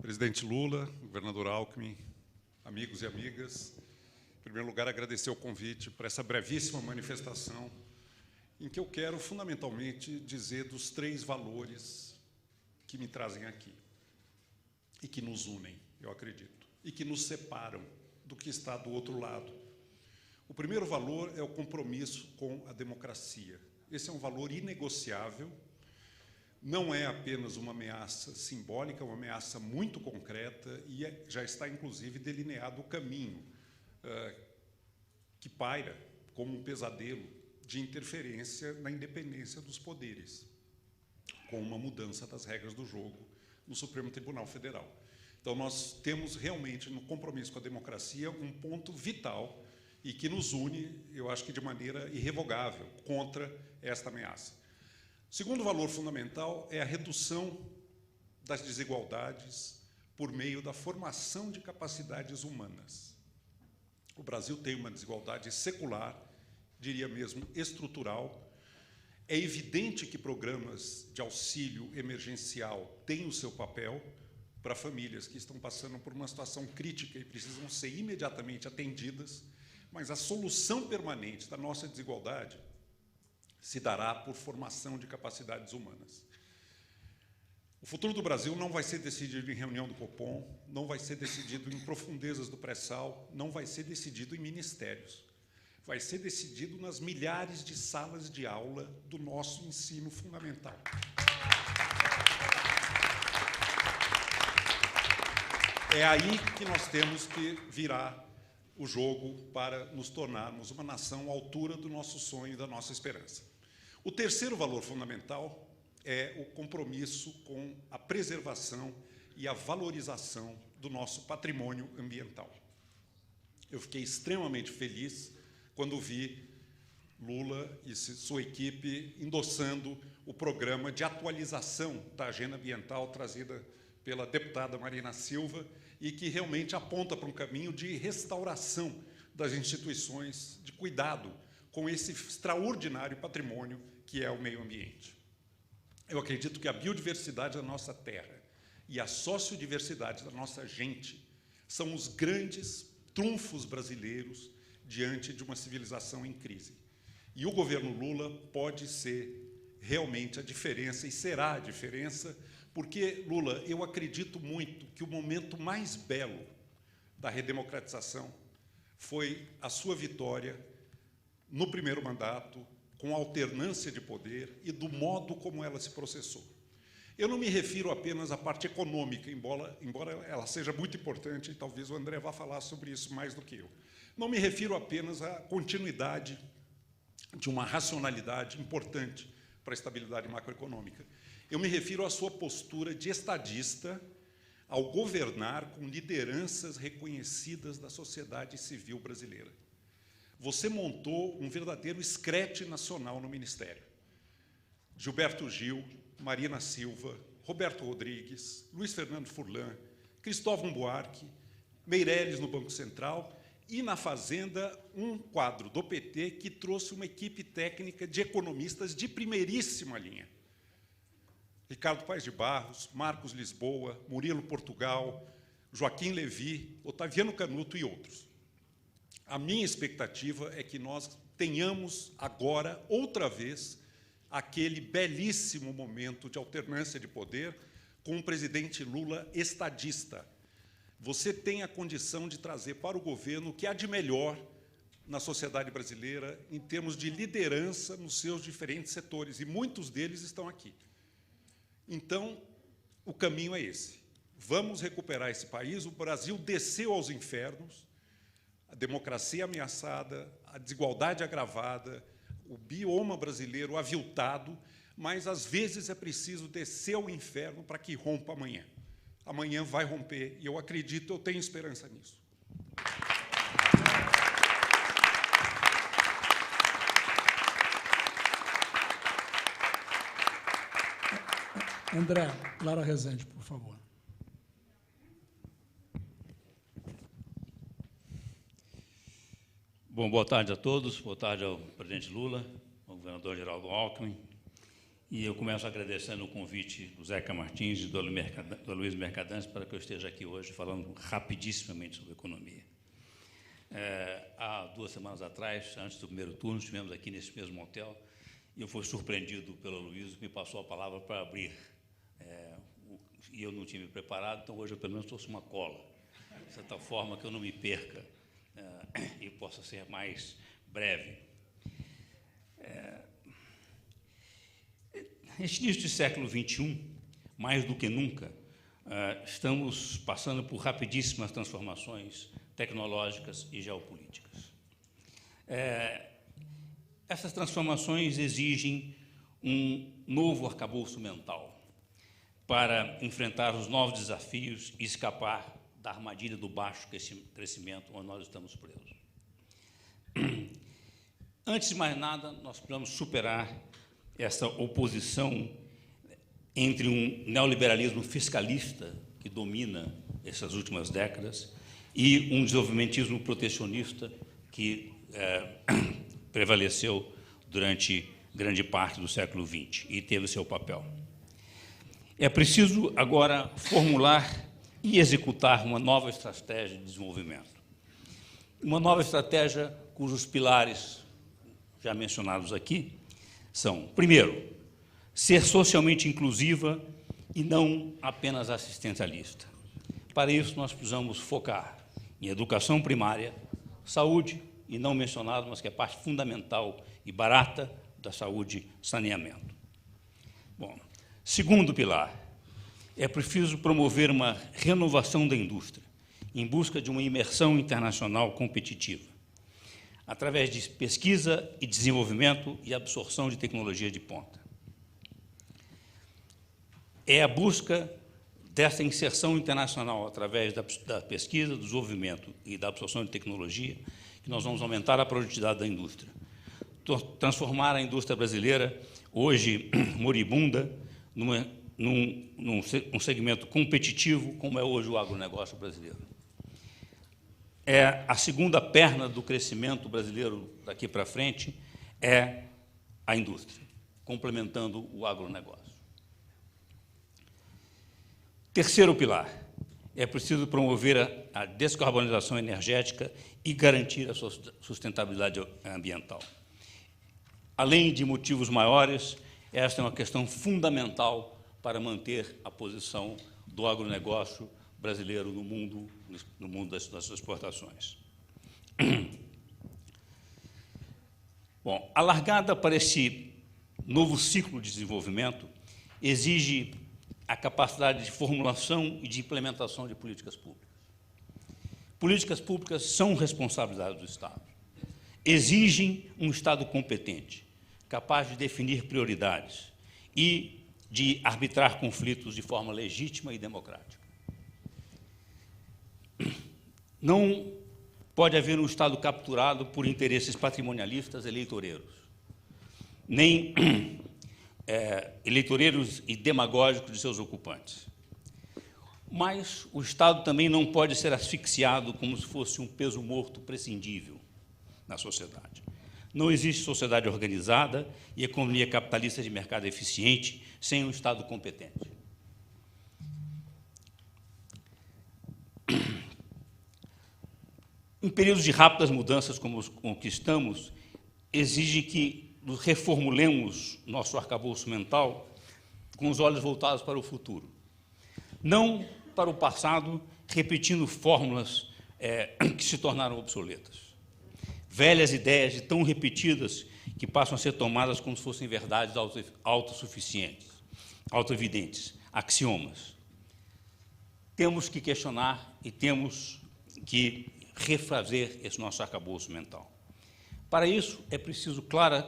Presidente Lula, governador Alckmin, amigos e amigas, em primeiro lugar, agradecer o convite para essa brevíssima manifestação, em que eu quero, fundamentalmente, dizer dos 3 valores que me trazem aqui, e que nos unem, eu acredito, e que nos separam do que está do outro lado. O primeiro valor é o compromisso com a democracia. Esse é um valor inegociável, não é apenas uma ameaça simbólica, é uma ameaça muito concreta e já está, inclusive, delineado o caminho que paira como um pesadelo de interferência na independência dos poderes, com uma mudança das regras do jogo no Supremo Tribunal Federal. Então, nós temos realmente, no compromisso com a democracia, um ponto vital e que nos une, eu acho que de maneira irrevogável, contra esta ameaça. O segundo valor fundamental é a redução das desigualdades por meio da formação de capacidades humanas. O Brasil tem uma desigualdade secular, diria mesmo estrutural. É evidente que programas de auxílio emergencial têm o seu papel para famílias que estão passando por uma situação crítica e precisam ser imediatamente atendidas, mas a solução permanente da nossa desigualdade se dará por formação de capacidades humanas. O futuro do Brasil não vai ser decidido em reunião do Copom, não vai ser decidido em profundezas do pré-sal, não vai ser decidido em ministérios. Vai ser decidido nas milhares de salas de aula do nosso ensino fundamental. É aí que nós temos que virar o jogo para nos tornarmos uma nação à altura do nosso sonho e da nossa esperança. O terceiro valor fundamental é o compromisso com a preservação e a valorização do nosso patrimônio ambiental. Eu fiquei extremamente feliz quando vi Lula e sua equipe endossando o programa de atualização da agenda ambiental trazida pela deputada Marina Silva e que realmente aponta para um caminho de restauração das instituições de cuidado com esse extraordinário patrimônio que é o meio ambiente. Eu acredito que a biodiversidade da nossa terra e a sociodiversidade da nossa gente são os grandes trunfos brasileiros diante de uma civilização em crise. E o governo Lula pode ser realmente a diferença, e será a diferença, porque, Lula, eu acredito muito que o momento mais belo da redemocratização foi a sua vitória no primeiro mandato com a alternância de poder e do modo como ela se processou. Eu não me refiro apenas à parte econômica, embora ela seja muito importante, e talvez o André vá falar sobre isso mais do que eu. Não me refiro apenas à continuidade de uma racionalidade importante para a estabilidade macroeconômica. Eu me refiro à sua postura de estadista ao governar com lideranças reconhecidas da sociedade civil brasileira. Você montou um verdadeiro escrete nacional no Ministério. Gilberto Gil, Marina Silva, Roberto Rodrigues, Luiz Fernando Furlan, Cristóvão Buarque, Meirelles no Banco Central e, na Fazenda, um quadro do PT que trouxe uma equipe técnica de economistas de primeiríssima linha. Ricardo Paes de Barros, Marcos Lisboa, Murilo Portugal, Joaquim Levy, Otaviano Canuto e outros. A minha expectativa é que nós tenhamos agora, outra vez, aquele belíssimo momento de alternância de poder com um presidente Lula estadista. Você tem a condição de trazer para o governo o que há de melhor na sociedade brasileira em termos de liderança nos seus diferentes setores, e muitos deles estão aqui. Então, o caminho é esse. Vamos recuperar esse país. O Brasil desceu aos infernos, a democracia ameaçada, a desigualdade agravada, o bioma brasileiro aviltado, mas, às vezes, é preciso descer ao inferno para que rompa amanhã. Amanhã vai romper, e eu acredito, eu tenho esperança nisso. André, Lara Rezende, por favor. Bom, boa tarde a todos, boa tarde ao presidente Lula, ao governador Geraldo Alckmin, e eu começo agradecendo o convite do Zeca Martins e do Luiz Mercadante para que eu esteja aqui hoje falando rapidissimamente sobre economia. Há 2 semanas atrás, antes do primeiro turno, estivemos aqui nesse mesmo hotel e eu fui surpreendido pelo Luiz, que me passou a palavra para abrir. E eu não tinha me preparado, então hoje eu pelo menos trouxe uma cola, de certa forma que eu não me perca e possa ser mais breve. Neste início do século XXI, mais do que nunca, estamos passando por rapidíssimas transformações tecnológicas e geopolíticas. Essas transformações exigem um novo arcabouço mental para enfrentar os novos desafios e escapar da armadilha do baixo crescimento onde nós estamos presos. Antes de mais nada, nós precisamos superar essa oposição entre um neoliberalismo fiscalista que domina essas últimas décadas e um desenvolvimentismo protecionista que prevaleceu durante grande parte do século XX e teve seu papel. É preciso agora formular e executar uma nova estratégia de desenvolvimento. Uma nova estratégia cujos pilares, já mencionados aqui, são, primeiro, ser socialmente inclusiva e não apenas assistencialista. Para isso, nós precisamos focar em educação primária, saúde, e não mencionado, mas que é parte fundamental e barata da saúde, saneamento. Bom, segundo pilar, é preciso promover uma renovação da indústria, em busca de uma imersão internacional competitiva, através de pesquisa e desenvolvimento e absorção de tecnologia de ponta. É a busca dessa inserção internacional através da pesquisa, do desenvolvimento e da absorção de tecnologia que nós vamos aumentar a produtividade da indústria, transformar a indústria brasileira, hoje moribunda, num segmento competitivo, como é hoje o agronegócio brasileiro. A segunda perna do crescimento brasileiro daqui para frente é a indústria, complementando o agronegócio. Terceiro pilar, é preciso promover a descarbonização energética e garantir a sustentabilidade ambiental. Além de motivos maiores, esta é uma questão fundamental para manter a posição do agronegócio brasileiro no mundo das exportações. Bom, a largada para esse novo ciclo de desenvolvimento exige a capacidade de formulação e de implementação de políticas públicas. Políticas públicas são responsabilidade do Estado. Exigem um Estado competente, capaz de definir prioridades e de arbitrar conflitos de forma legítima e democrática. Não pode haver um Estado capturado por interesses patrimonialistas eleitoreiros, nem eleitoreiros e demagógicos de seus ocupantes. Mas o Estado também não pode ser asfixiado como se fosse um peso morto prescindível na sociedade. Não existe sociedade organizada e economia capitalista de mercado eficiente sem um Estado competente. Em períodos de rápidas mudanças como o que estamos, exige que nos reformulemos nosso arcabouço mental com os olhos voltados para o futuro. Não para o passado, repetindo fórmulas que se tornaram obsoletas. Velhas ideias tão repetidas que passam a ser tomadas como se fossem verdades autossuficientes, autoevidentes, axiomas. Temos que questionar e temos que refazer esse nosso arcabouço mental. Para isso, é preciso,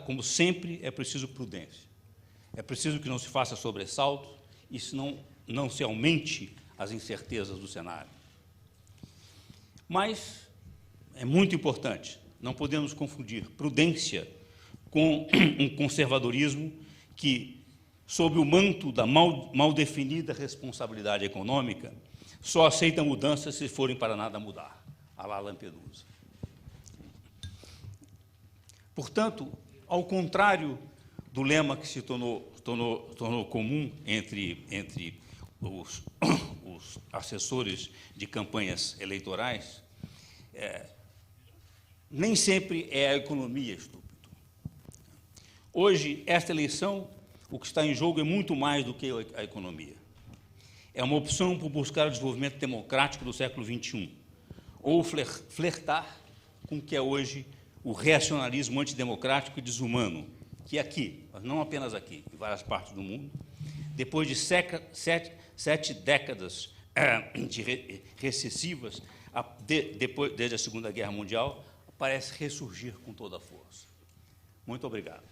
como sempre, é preciso prudência. É preciso que não se faça sobressalto e senão não se aumente as incertezas do cenário. Mas é muito importante, não podemos confundir prudência com um conservadorismo que, sob o manto da mal definida responsabilidade econômica, só aceita mudanças se forem para nada mudar, à la Lampedusa. Portanto, ao contrário do lema que se tornou comum entre os assessores de campanhas eleitorais, nem sempre é a economia estúpido. Hoje, esta eleição, o que está em jogo é muito mais do que a economia. É uma opção por buscar o desenvolvimento democrático do século XXI, ou flertar com o que é hoje o reacionarismo antidemocrático e desumano, que aqui, mas não apenas aqui, em várias partes do mundo, depois de 7 décadas recessivas, desde a Segunda Guerra Mundial, parece ressurgir com toda a força. Muito obrigado.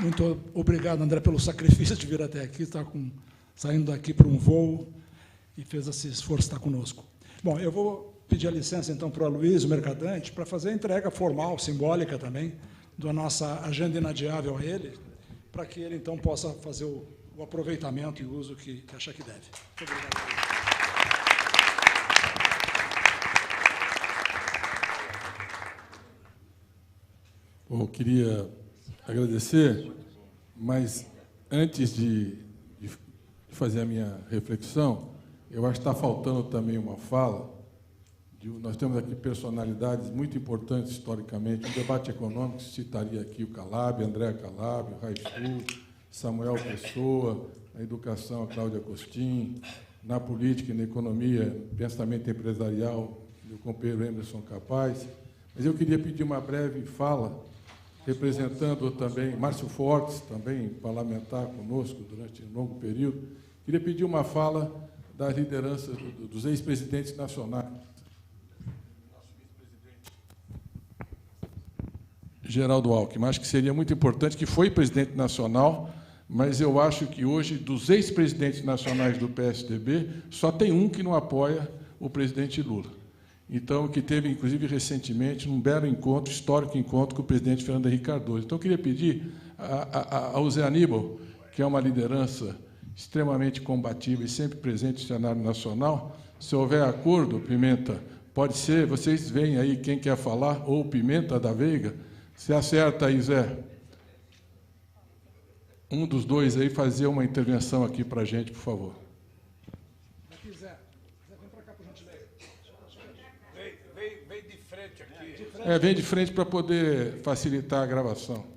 Muito obrigado, André, pelo sacrifício de vir até aqui, saindo daqui para um voo e fez esse esforço de estar conosco. Bom, eu vou pedir a licença, então, para o Aloysio Mercadante, para fazer a entrega formal, simbólica também, da nossa agenda inadiável a ele, para que ele, então, possa fazer o aproveitamento e o uso que achar que deve. Muito obrigado. Bom, eu queria agradecer, mas antes de fazer a minha reflexão, eu acho que está faltando também uma fala. Nós temos aqui personalidades muito importantes historicamente. No debate econômico, citaria aqui o Calab, André Calab, o Raifu, Samuel Pessoa, na educação, a Cláudia Costin, na política e na economia, pensamento empresarial, meu companheiro Emerson Capaz. Mas eu queria pedir uma breve fala, representando também Márcio Fortes, também parlamentar conosco durante um longo período. Queria pedir uma fala das lideranças dos ex-presidentes nacionais. Geraldo Alckmin, acho que seria muito importante, que foi presidente nacional, mas eu acho que hoje, dos ex-presidentes nacionais do PSDB, só tem um que não apoia o presidente Lula. Então, que teve, inclusive, recentemente, um belo encontro, histórico encontro com o presidente Fernando Henrique Cardoso. Então, eu queria pedir ao Zé Aníbal, que é uma liderança extremamente combativa e sempre presente no cenário nacional, se houver acordo, Pimenta, pode ser, vocês veem aí quem quer falar, ou Pimenta da Veiga, se acerta aí, Zé. Um dos dois aí fazer uma intervenção aqui para a gente, por favor. Aqui, Zé. Zé, vem para cá, por gentileza. Vem de frente aqui. Vem de frente para poder facilitar a gravação.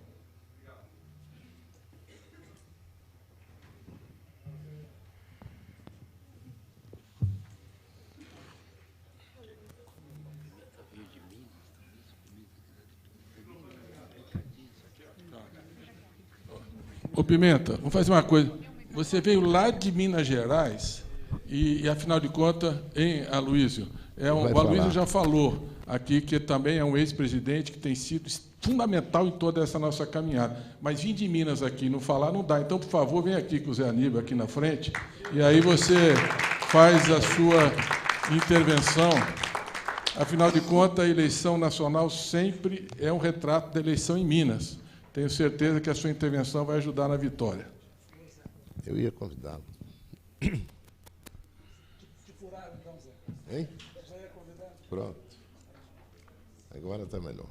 Ô, Pimenta, vamos fazer uma coisa. Você veio lá de Minas Gerais e afinal de contas, hein, Aloysio? O Aloysio já falou aqui que também é um ex-presidente que tem sido fundamental em toda essa nossa caminhada. Mas vir de Minas aqui e não falar não dá. Então, por favor, vem aqui com o Zé Aníbal aqui na frente e aí você faz a sua intervenção. Afinal de contas, a eleição nacional sempre é um retrato da eleição em Minas. Tenho certeza que a sua intervenção vai ajudar na vitória. Eu ia convidá-lo. Hein? Pronto. Agora está melhor.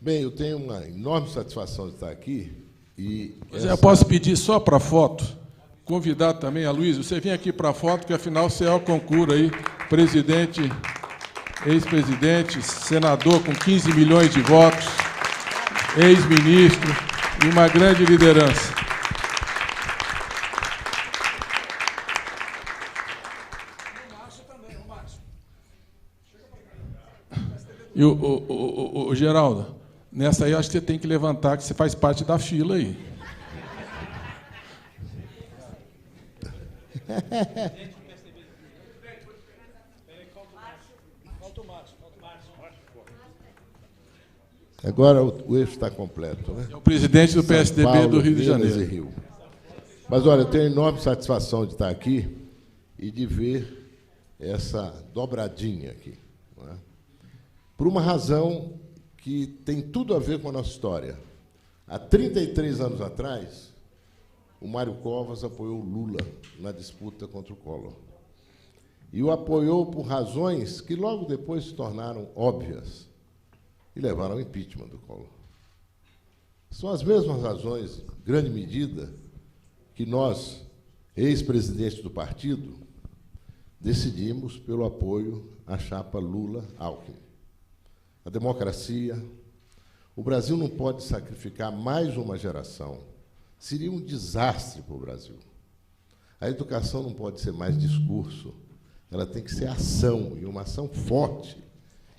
Bem, eu tenho uma enorme satisfação de estar aqui. Eu posso pedir só para foto, convidar também a Luiz, você vem aqui para a foto, que afinal você é o concurso aí, presidente, ex-presidente, senador com 15 milhões de votos, ex-ministro e uma grande liderança. E o Geraldo, nessa aí acho que você tem que levantar, que você faz parte da fila aí. Agora o eixo está completo, né? É o presidente do PSDB São Paulo, do Rio de Janeiro. Minas e Rio. Mas, olha, eu tenho enorme satisfação de estar aqui e de ver essa dobradinha aqui. Não é? Por uma razão que tem tudo a ver com a nossa história. Há 33 anos atrás, o Mário Covas apoiou o Lula na disputa contra o Collor. E o apoiou por razões que logo depois se tornaram óbvias e levaram ao impeachment do Collor. São as mesmas razões, em grande medida, que nós, ex-presidentes do partido, decidimos pelo apoio à chapa Lula-Alckmin. A democracia, o Brasil não pode sacrificar mais uma geração. Seria um desastre para o Brasil. A educação não pode ser mais discurso, ela tem que ser ação, e uma ação forte,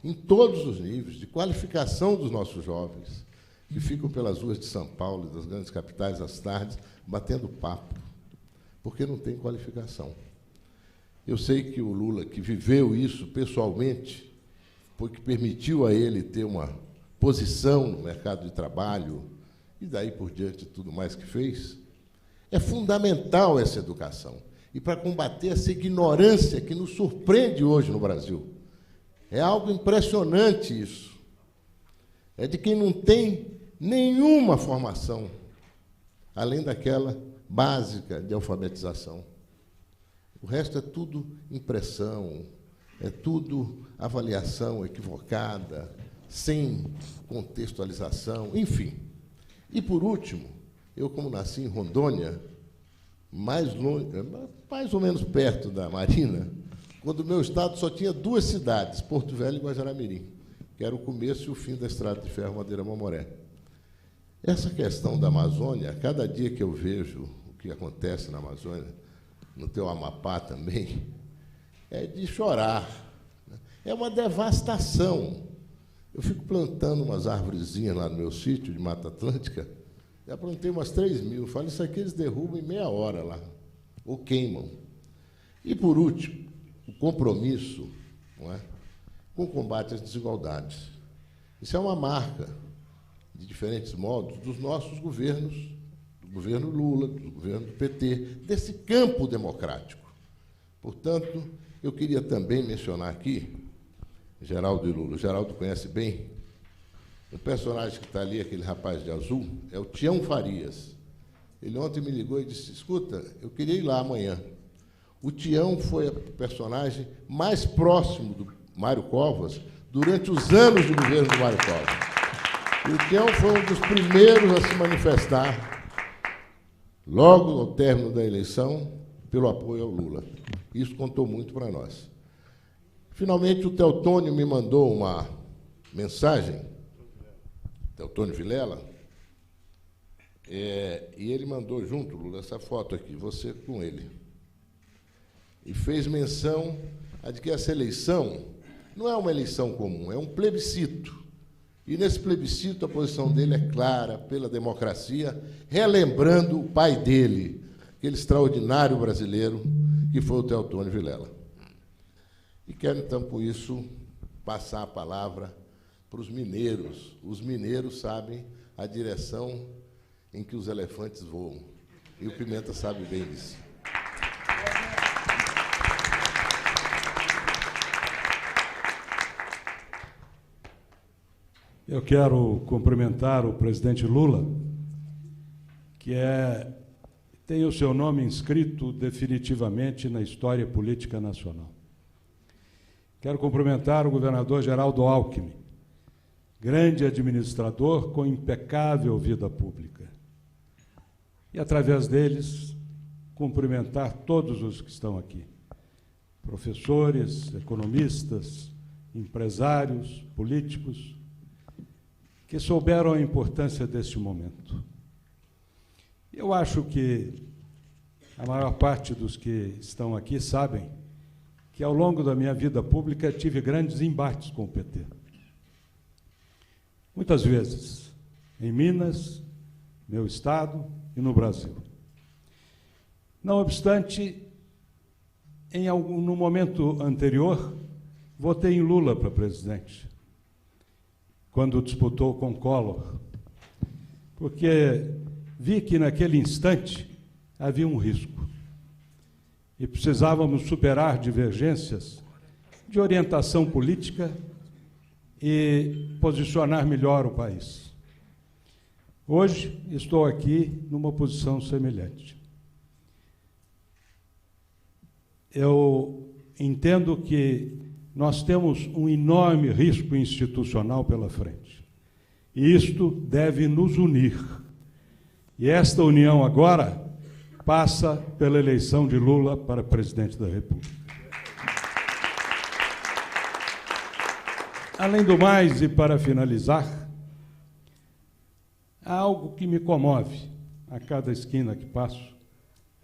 em todos os níveis, de qualificação dos nossos jovens, que ficam pelas ruas de São Paulo e das grandes capitais às tardes, batendo papo, porque não tem qualificação. Eu sei que o Lula, que viveu isso pessoalmente, foi que permitiu a ele ter uma posição no mercado de trabalho, e daí por diante tudo mais que fez, é fundamental essa educação. E para combater essa ignorância que nos surpreende hoje no Brasil. É algo impressionante isso. É de quem não tem nenhuma formação, além daquela básica de alfabetização. O resto é tudo impressão, é tudo avaliação equivocada, sem contextualização, enfim. E, por último, eu, como nasci em Rondônia, mais ou menos perto da Marina, quando o meu estado só tinha 2 cidades, Porto Velho e Guajará-Mirim, que era o começo e o fim da estrada de ferro Madeira-Mamoré. Essa questão da Amazônia, cada dia que eu vejo o que acontece na Amazônia, no teu Amapá também, é de chorar. É uma devastação. Eu fico plantando umas arvorezinhas lá no meu sítio de Mata Atlântica, já plantei umas 3.000. Eu falo, isso aqui eles derrubam em meia hora lá, ou queimam. E, por último, o compromisso, não é, com o combate às desigualdades. Isso é uma marca, de diferentes modos, dos nossos governos, do governo Lula, do governo do PT, desse campo democrático. Portanto, eu queria também mencionar aqui Geraldo e Lula. O Geraldo conhece bem. O personagem que está ali, aquele rapaz de azul, é o Tião Farias. Ele ontem me ligou e disse, escuta, eu queria ir lá amanhã. O Tião foi o personagem mais próximo do Mário Covas durante os anos do governo do Mário Covas. E o Tião foi um dos primeiros a se manifestar, logo no término da eleição, pelo apoio ao Lula. Isso contou muito para nós. Finalmente, o Teotônio me mandou uma mensagem, Teotônio Vilela, e ele mandou junto, Lula, essa foto aqui, você com ele. E fez menção a de que essa eleição não é uma eleição comum, é um plebiscito. E, nesse plebiscito, a posição dele é clara, pela democracia, relembrando o pai dele, aquele extraordinário brasileiro, que foi o Teotônio Vilela. E quero, então, por isso, passar a palavra para os mineiros. Os mineiros sabem a direção em que os elefantes voam. E o Pimenta sabe bem disso. Eu quero cumprimentar o presidente Lula, que tem o seu nome inscrito definitivamente na história política nacional. Quero cumprimentar o governador Geraldo Alckmin, grande administrador com impecável vida pública. E, através deles, cumprimentar todos os que estão aqui, professores, economistas, empresários, políticos, que souberam a importância deste momento. Eu acho que a maior parte dos que estão aqui sabem que, ao longo da minha vida pública, tive grandes embates com o PT. Muitas vezes, em Minas, meu estado e no Brasil. Não obstante, no momento anterior, votei em Lula para presidente, quando disputou com Collor, porque vi que, naquele instante, havia um risco e precisávamos superar divergências de orientação política e posicionar melhor o país. Hoje, estou aqui numa posição semelhante. Eu entendo que nós temos um enorme risco institucional pela frente. E isto deve nos unir. E esta união agora passa pela eleição de Lula para presidente da República. Além do mais, e para finalizar, há algo que me comove a cada esquina que passo,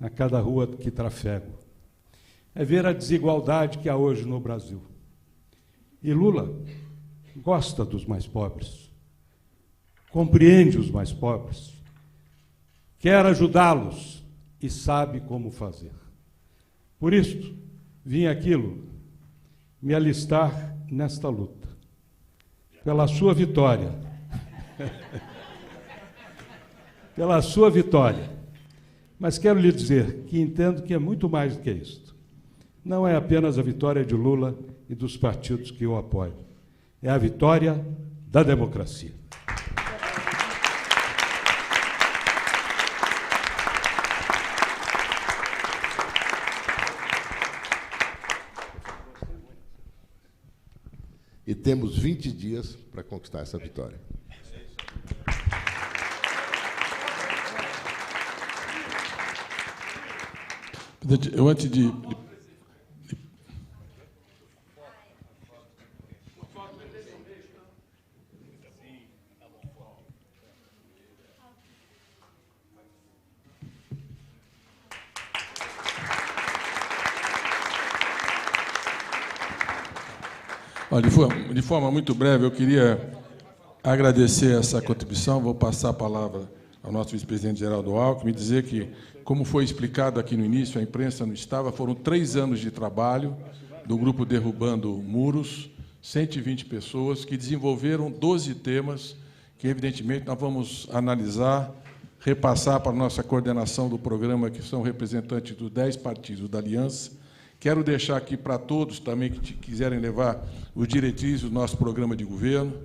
a cada rua que trafego. É ver a desigualdade que há hoje no Brasil. E Lula gosta dos mais pobres, compreende os mais pobres, quer ajudá-los e sabe como fazer. Por isso, vim aqui, Lula, me alistar nesta luta, pela sua vitória, pela sua vitória. Mas quero lhe dizer que entendo que é muito mais do que isto. Não é apenas a vitória de Lula e dos partidos que o apoiam. É a vitória da democracia. E temos 20 dias para conquistar essa vitória. Eu, antes de... Olha, de forma muito breve, eu queria agradecer essa contribuição. Vou passar a palavra ao nosso vice-presidente Geraldo Alckmin, dizer que, como foi explicado aqui no início, a imprensa não estava, foram 3 anos de trabalho do grupo Derrubando Muros, 120 pessoas que desenvolveram 12 temas que, evidentemente, nós vamos analisar, repassar para a nossa coordenação do programa, que são representantes dos 10 partidos da Aliança. Quero deixar aqui para todos também que quiserem levar os diretrizes do nosso programa de governo,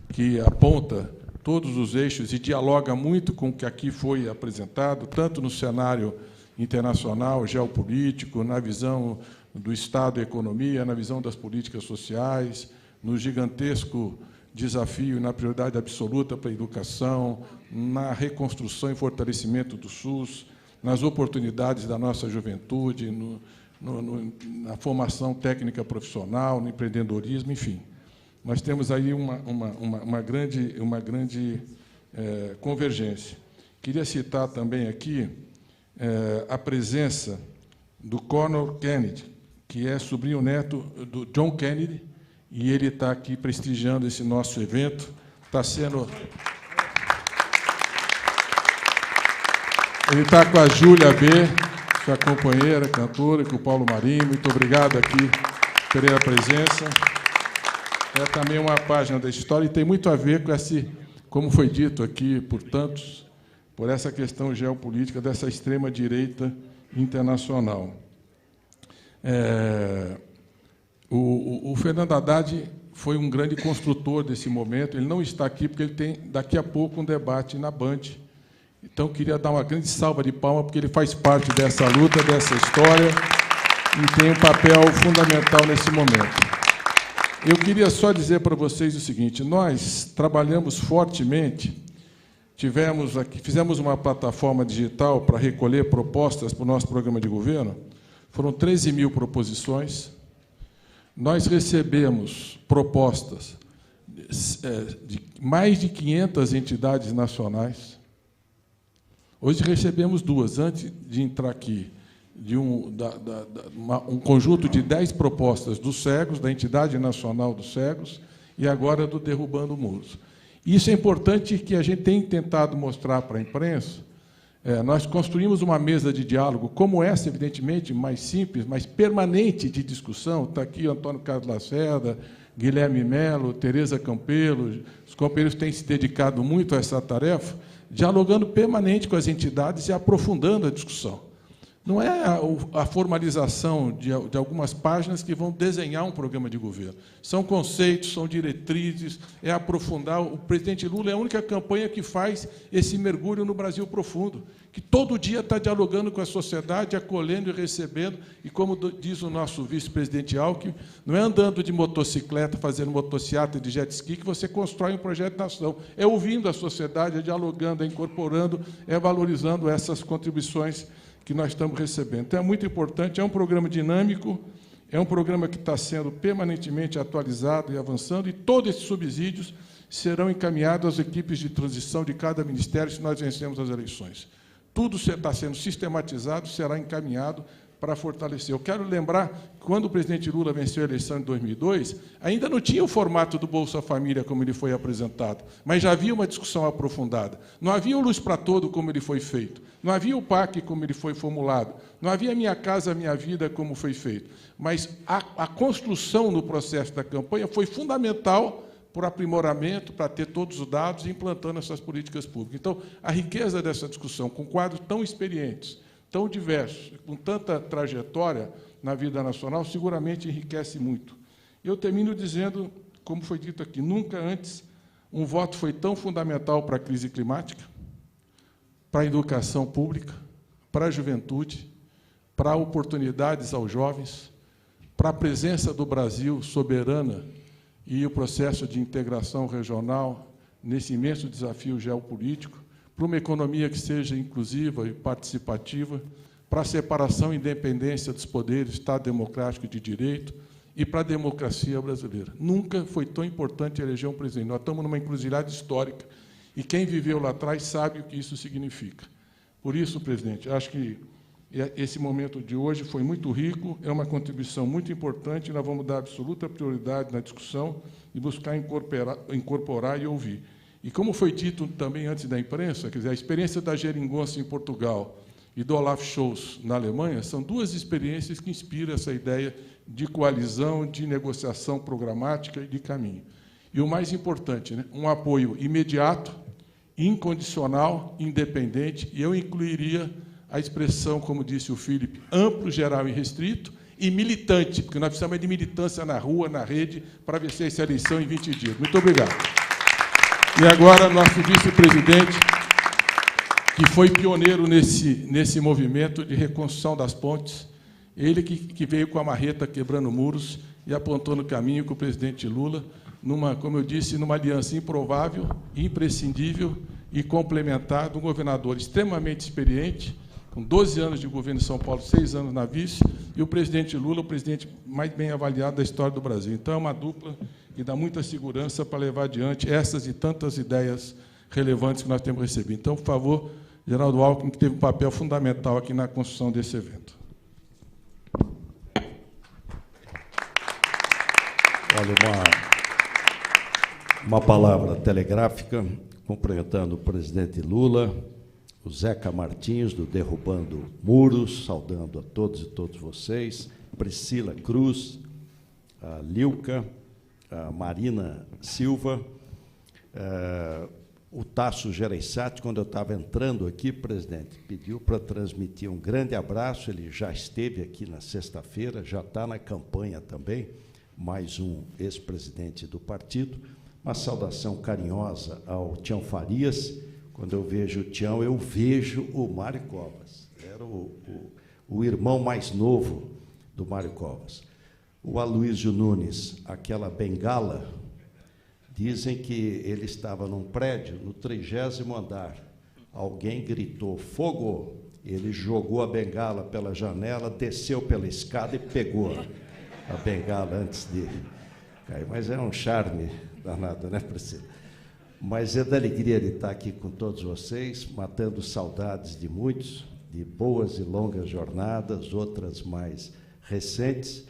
que aponta todos os eixos e dialoga muito com o que aqui foi apresentado, tanto no cenário internacional, geopolítico, na visão do Estado e economia, na visão das políticas sociais, no gigantesco desafio e na prioridade absoluta para a educação, na reconstrução e fortalecimento do SUS, nas oportunidades da nossa juventude, na formação técnica profissional, no empreendedorismo, enfim. Nós temos aí uma grande convergência. Queria citar também aqui a presença do Conor Kennedy, que é sobrinho-neto do John Kennedy, e ele está aqui prestigiando esse nosso evento, está sendo... Ele está com a Júlia B., sua companheira, cantora, com o Paulo Marinho. Muito obrigado aqui pela presença. É também uma página da história e tem muito a ver com esse, como foi dito aqui por tantos, por essa questão geopolítica dessa extrema-direita internacional. O Fernando Haddad foi um grande construtor desse momento. Ele não está aqui porque ele tem, daqui a pouco, um debate na Band. Então, queria dar uma grande salva de palmas, porque ele faz parte dessa luta, dessa história, e tem um papel fundamental nesse momento. Eu queria só dizer para vocês o seguinte: nós trabalhamos fortemente, fizemos uma plataforma digital para recolher propostas para o nosso programa de governo. Foram 13 mil proposições. Nós recebemos propostas de mais de 500 entidades nacionais. Hoje recebemos duas, antes de entrar aqui, de um conjunto de 10 propostas dos cegos, da Entidade Nacional dos Cegos, e agora do Derrubando Muros. Isso é importante, que a gente tem tentado mostrar para a imprensa. Nós construímos uma mesa de diálogo, como essa, evidentemente, mais simples, mas permanente de discussão. Está aqui Antônio Carlos Lacerda, Guilherme Melo, Tereza Campelo, os companheiros têm se dedicado muito a essa tarefa, dialogando permanente com as entidades e aprofundando a discussão. Não é a formalização de algumas páginas que vão desenhar um programa de governo. São conceitos, são diretrizes, é aprofundar. O presidente Lula é a única campanha que faz esse mergulho no Brasil profundo, que todo dia está dialogando com a sociedade, acolhendo e recebendo, e, como diz o nosso vice-presidente Alckmin, não é andando de motocicleta, fazendo motociata de jet ski, que você constrói um projeto de nação. É ouvindo a sociedade, é dialogando, é incorporando, é valorizando essas contribuições que nós estamos recebendo. Então, é muito importante, é um programa dinâmico, é um programa que está sendo permanentemente atualizado e avançando, e todos esses subsídios serão encaminhados às equipes de transição de cada ministério se nós vencermos as eleições. Tudo está sendo sistematizado, será encaminhado para fortalecer. Eu quero lembrar que, quando o presidente Lula venceu a eleição em 2002, ainda não tinha o formato do Bolsa Família como ele foi apresentado, mas já havia uma discussão aprofundada. Não havia o Luz para Todo como ele foi feito, não havia o PAC como ele foi formulado, não havia Minha Casa Minha Vida como foi feito. Mas a construção no processo da campanha foi fundamental para o aprimoramento, para ter todos os dados e implantando essas políticas públicas. Então, a riqueza dessa discussão, com quadros tão experientes, tão diversos, com tanta trajetória na vida nacional, seguramente enriquece muito. Eu termino dizendo, como foi dito aqui, nunca antes um voto foi tão fundamental para a crise climática, para a educação pública, para a juventude, para oportunidades aos jovens, para a presença do Brasil soberana e o processo de integração regional nesse imenso desafio geopolítico, para uma economia que seja inclusiva e participativa, para a separação e independência dos poderes, Estado democrático e de direito, e para a democracia brasileira. Nunca foi tão importante eleger um presidente. Nós estamos numa encruzilhada histórica, e quem viveu lá atrás sabe o que isso significa. Por isso, presidente, acho que esse momento de hoje foi muito rico, é uma contribuição muito importante, e nós vamos dar absoluta prioridade na discussão e buscar incorporar e ouvir. E, como foi dito também antes da imprensa, quer dizer, a experiência da Geringonça em Portugal e do Olaf Scholz na Alemanha são duas experiências que inspiram essa ideia de coalizão, de negociação programática e de caminho. E o mais importante, né, um apoio imediato, incondicional, independente, e eu incluiria a expressão, como disse o Felipe, amplo, geral e restrito, e militante, porque nós precisamos de militância na rua, na rede, para vencer essa eleição em 20 dias. Muito obrigado. E agora, nosso vice-presidente, que foi pioneiro nesse movimento de reconstrução das pontes, ele que veio com a marreta quebrando muros e apontou no caminho com o presidente Lula, como eu disse, numa aliança improvável, imprescindível e complementar de um governador extremamente experiente, com 12 anos de governo em São Paulo, 6 anos na vice, e o presidente Lula, o presidente mais bem avaliado da história do Brasil. Então, é uma dupla que dá muita segurança para levar adiante essas e tantas ideias relevantes que nós temos recebido. Então, por favor, Geraldo Alckmin, que teve um papel fundamental aqui na construção desse evento. Olha, Uma palavra telegráfica, cumprimentando o presidente Lula, o Zeca Martins, do Derrubando Muros, saudando a todos e todos vocês, Priscila Cruz, a Lilca, a Marina Silva, o Tasso Gereissati, quando eu estava entrando aqui, presidente, pediu para transmitir um grande abraço, ele já esteve aqui na sexta-feira, já está na campanha também, mais um ex-presidente do partido. Uma saudação carinhosa ao Tião Farias. Quando eu vejo o Tião, eu vejo o Mário Covas. Era o irmão mais novo do Mário Covas. O Aloysio Nunes, aquela bengala, dizem que ele estava num prédio, no 30º andar. Alguém gritou, fogo! Ele jogou a bengala pela janela, desceu pela escada e pegou a bengala antes de cair. Mas é um charme danado, né, Priscila? Mas é da alegria de estar aqui com todos vocês, matando saudades de muitos, de boas e longas jornadas, outras mais recentes.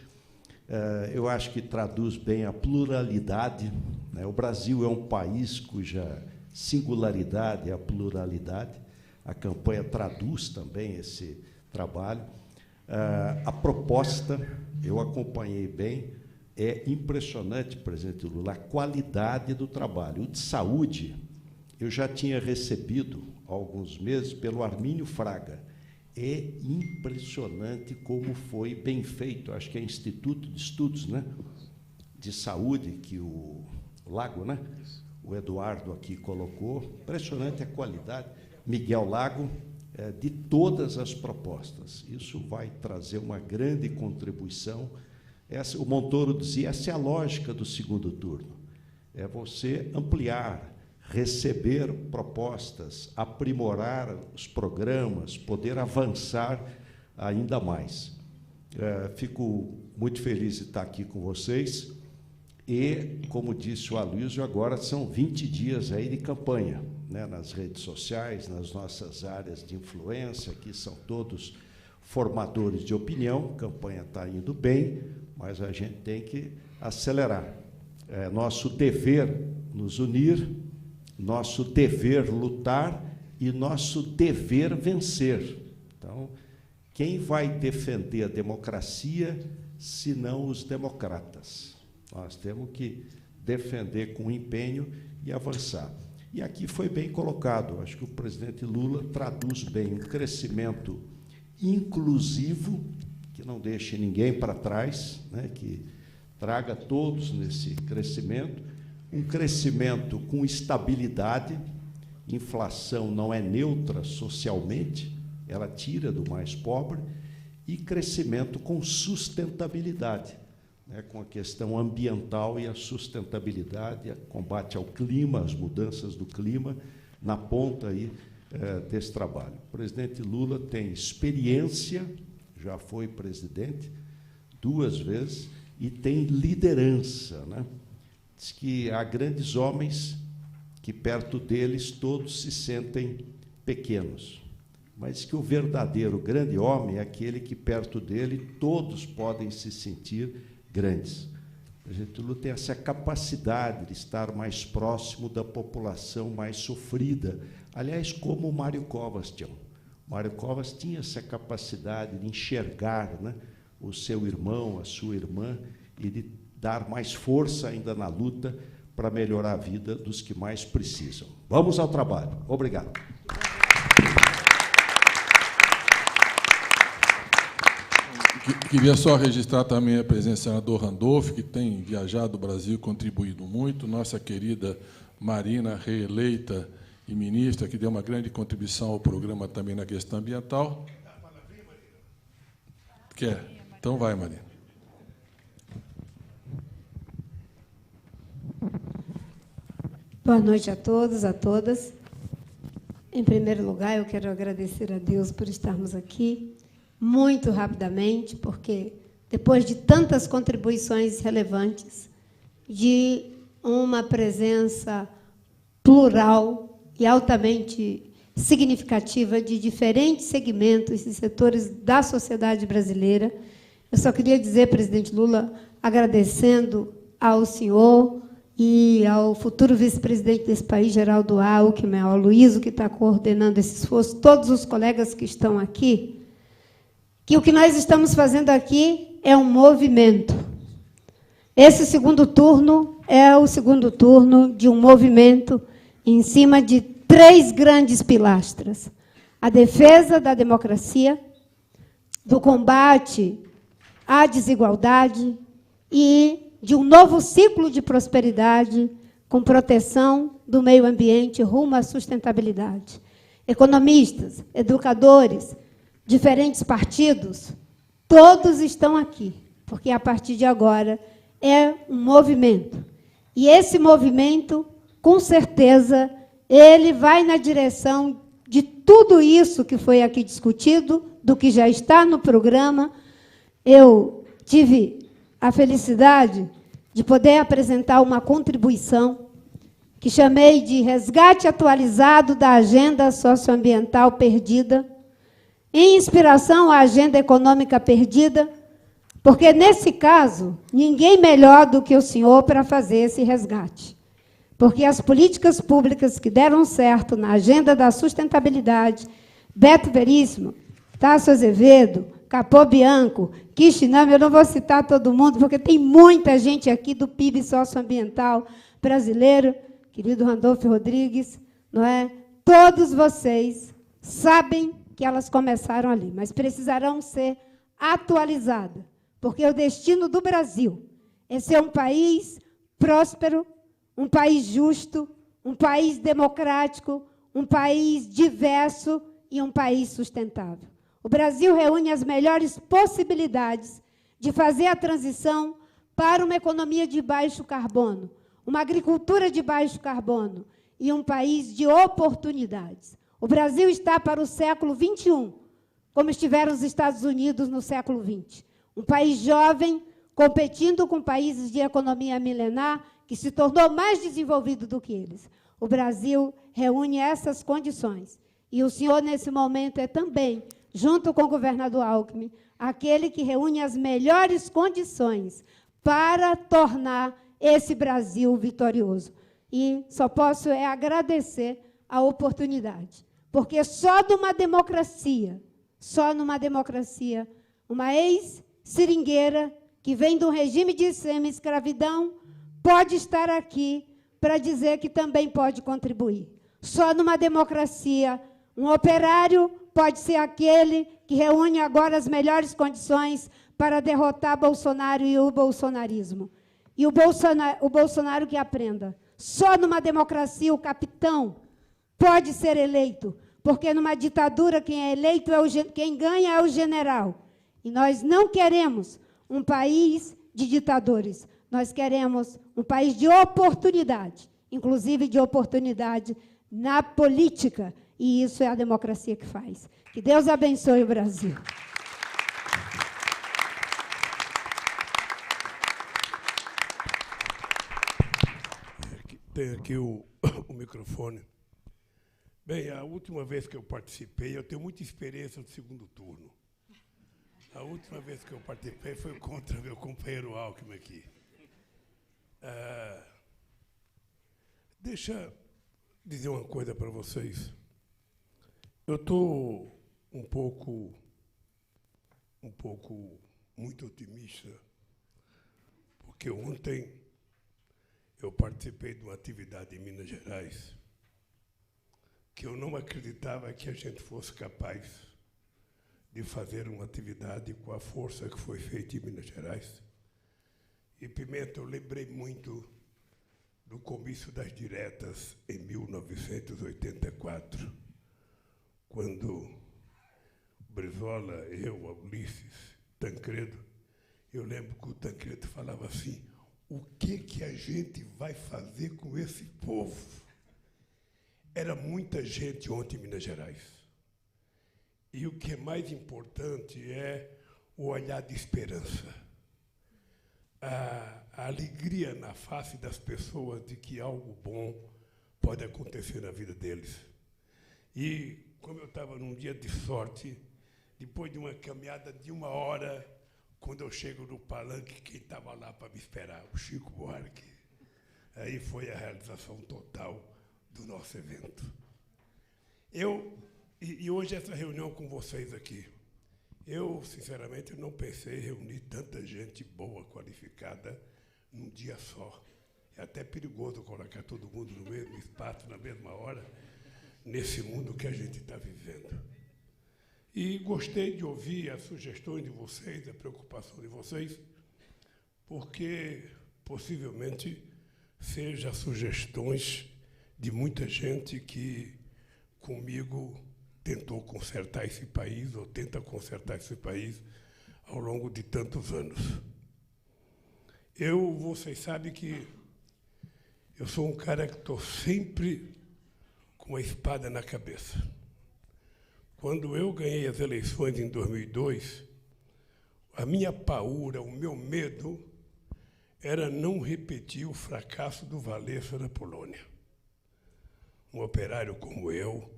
Eu acho que traduz bem a pluralidade, né? O Brasil é um país cuja singularidade é a pluralidade. A campanha traduz também esse trabalho. A proposta, eu acompanhei bem, é impressionante, presidente Lula, a qualidade do trabalho. O de saúde, eu já tinha recebido, há alguns meses, pelo Armínio Fraga. É impressionante como foi bem feito. Acho que é Instituto de Estudos, né, de Saúde, que o Lago, né, o Eduardo aqui colocou. Impressionante a qualidade. Miguel Lago, de todas as propostas. Isso vai trazer uma grande contribuição. O Montoro dizia, essa é a lógica do segundo turno. É você ampliar, receber propostas, aprimorar os programas, poder avançar ainda mais. Fico muito feliz de estar aqui com vocês e, como disse o Aloysio, agora são 20 dias aí de campanha, né, nas redes sociais, nas nossas áreas de influência, que são todos formadores de opinião. A campanha está indo bem, mas a gente tem que acelerar. É nosso dever nos unir, nosso dever lutar e nosso dever vencer. Então, quem vai defender a democracia, se não os democratas? Nós temos que defender com empenho e avançar. E aqui foi bem colocado, acho que o presidente Lula traduz bem um crescimento inclusivo, que não deixe ninguém para trás, né, que traga todos nesse crescimento, um crescimento com estabilidade. Inflação não é neutra socialmente, ela tira do mais pobre, e crescimento com sustentabilidade, né, com a questão ambiental e a sustentabilidade, o combate ao clima, as mudanças do clima, na ponta aí desse trabalho. O presidente Lula tem experiência, já foi presidente 2 vezes, e tem liderança, né? Diz que há grandes homens que, perto deles, todos se sentem pequenos, mas que o verdadeiro grande homem é aquele que, perto dele, todos podem se sentir grandes. O presidente Lula tem essa capacidade de estar mais próximo da população mais sofrida. Aliás, como o Mário Covas tinha. O Mário Covas tinha essa capacidade de enxergar, né, o seu irmão, a sua irmã, e de dar mais força ainda na luta para melhorar a vida dos que mais precisam. Vamos ao trabalho. Obrigado. Queria só registrar também a presença do senador Randolph, que tem viajado o Brasil e contribuído muito, nossa querida Marina, reeleita e ministra, que deu uma grande contribuição ao programa também na questão ambiental. Quer? Então vai, Marina. Boa noite a todos, a todas. Em primeiro lugar, eu quero agradecer a Deus por estarmos aqui muito rapidamente, porque depois de tantas contribuições relevantes, de uma presença plural e altamente significativa de diferentes segmentos e setores da sociedade brasileira, eu só queria dizer, presidente Lula, agradecendo ao senhor e ao futuro vice-presidente desse país, Geraldo Alckmin, ao Aloysio, que está coordenando esse esforço, todos os colegas que estão aqui, que o que nós estamos fazendo aqui é um movimento. Esse segundo turno é o segundo turno de um movimento em cima de 3 grandes pilastras: a defesa da democracia, do combate à desigualdade e de um novo ciclo de prosperidade com proteção do meio ambiente rumo à sustentabilidade. Economistas, educadores, diferentes partidos, todos estão aqui, porque a partir de agora é um movimento. E esse movimento, com certeza, ele vai na direção de tudo isso que foi aqui discutido, do que já está no programa. Eu tive a felicidade de poder apresentar uma contribuição que chamei de resgate atualizado da agenda socioambiental perdida, em inspiração à agenda econômica perdida, porque, nesse caso, ninguém melhor do que o senhor para fazer esse resgate. Porque as políticas públicas que deram certo na agenda da sustentabilidade, Beto Veríssimo, Tasso Azevedo, Capô Bianco, Kishinami, eu não vou citar todo mundo, porque tem muita gente aqui do PIB socioambiental brasileiro, querido Randolfo Rodrigues, não é? Todos vocês sabem que elas começaram ali, mas precisarão ser atualizadas, porque o destino do Brasil é ser um país próspero, um país justo, um país democrático, um país diverso e um país sustentável. O Brasil reúne as melhores possibilidades de fazer a transição para uma economia de baixo carbono, uma agricultura de baixo carbono e um país de oportunidades. O Brasil está para o século XXI, como estiveram os Estados Unidos no século XX. Um país jovem, competindo com países de economia milenar, que se tornou mais desenvolvido do que eles. O Brasil reúne essas condições. E o senhor, nesse momento, é também, junto com o governador Alckmin, aquele que reúne as melhores condições para tornar esse Brasil vitorioso. E só posso agradecer a oportunidade, porque só numa democracia, uma ex-seringueira que vem de um regime de semi-escravidão pode estar aqui para dizer que também pode contribuir. Só numa democracia, um operário pode ser aquele que reúne agora as melhores condições para derrotar Bolsonaro e o bolsonarismo. E o Bolsonaro que aprenda. Só numa democracia o capitão pode ser eleito, porque numa ditadura quem é eleito quem ganha é o general. E nós não queremos um país de ditadores. Nós queremos um país de oportunidade, inclusive de oportunidade na política. E isso é a democracia que faz. Que Deus abençoe o Brasil. Tem aqui o microfone. Bem, a última vez que eu participei, eu tenho muita experiência no segundo turno. A última vez que eu participei foi contra meu companheiro Alckmin aqui. Deixa eu dizer uma coisa para vocês. Eu estou muito otimista, porque ontem eu participei de uma atividade em Minas Gerais que eu não acreditava que a gente fosse capaz de fazer uma atividade com a força que foi feita em Minas Gerais. E, Pimenta, eu lembrei muito do comício das diretas em 1984, quando Brizola, eu, Ulisses, Tancredo, eu lembro que o Tancredo falava assim: o que a gente vai fazer com esse povo? Era muita gente ontem em Minas Gerais. E o que é mais importante é o olhar de esperança. A alegria na face das pessoas de que algo bom pode acontecer na vida deles. E, como eu estava num dia de sorte, depois de uma caminhada de 1 hora, quando eu chego no palanque, quem estava lá para me esperar? O Chico Buarque. aí foi a realização total do nosso evento. E hoje essa reunião com vocês aqui, eu, sinceramente, não pensei em reunir tanta gente boa, qualificada, num dia só. É até perigoso colocar todo mundo no mesmo espaço, na mesma hora, nesse mundo que a gente está vivendo. E gostei de ouvir as sugestões de vocês, a preocupação de vocês, porque possivelmente sejam sugestões de muita gente que, comigo, tentou consertar esse país, ou tenta consertar esse país, ao longo de tantos anos. Vocês sabem que eu sou um cara que estou sempre com a espada na cabeça. Quando eu ganhei as eleições em 2002, a minha paura, o meu medo, era não repetir o fracasso do Wałęsa na Polônia. Um operário como eu,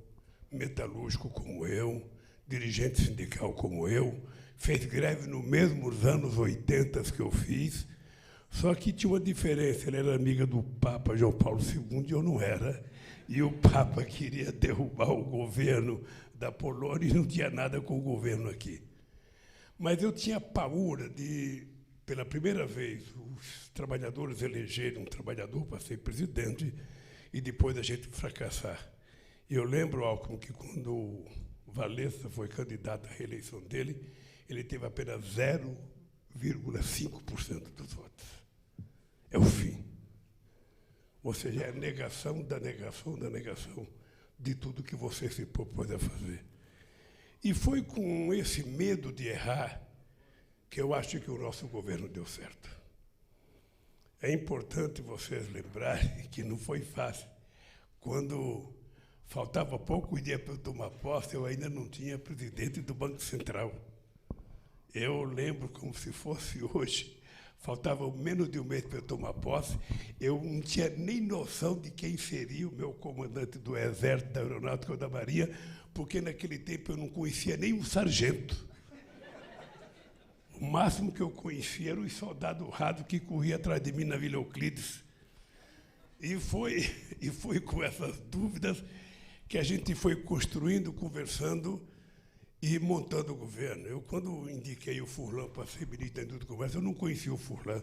metalúrgico como eu, dirigente sindical como eu, fez greve nos mesmos anos 80 que eu fiz, só que tinha uma diferença, ele era amiga do Papa João Paulo II e eu não era, e o Papa queria derrubar o governo da Polônia e não tinha nada com o governo aqui. Mas eu tinha paura de, pela primeira vez, os trabalhadores elegerem um trabalhador para ser presidente e depois a gente fracassar. E eu lembro, Alckmin, que quando o Wałęsa foi candidato à reeleição dele, ele teve apenas 0,5% dos votos. É o fim. Ou seja, é a negação da negação da negação de tudo que você se propôs a fazer. E foi com esse medo de errar que eu acho que o nosso governo deu certo. É importante vocês lembrarem que não foi fácil. Quando faltava pouco dia para eu tomar posse, eu ainda não tinha presidente do Banco Central. Eu lembro como se fosse hoje. Faltava menos de um mês para eu tomar posse. Eu não tinha nem noção de quem seria o meu comandante do Exército, da Aeronáutica ou da Marinha, porque naquele tempo eu não conhecia nem um sargento. O máximo que eu conhecia era os soldados rasos que corriam atrás de mim na Vila Euclides. E foi com essas dúvidas que a gente foi construindo, conversando e montando o governo. Eu, quando indiquei o Furlan para ser ministro da Indústria e Comércio, eu não conhecia o Furlan.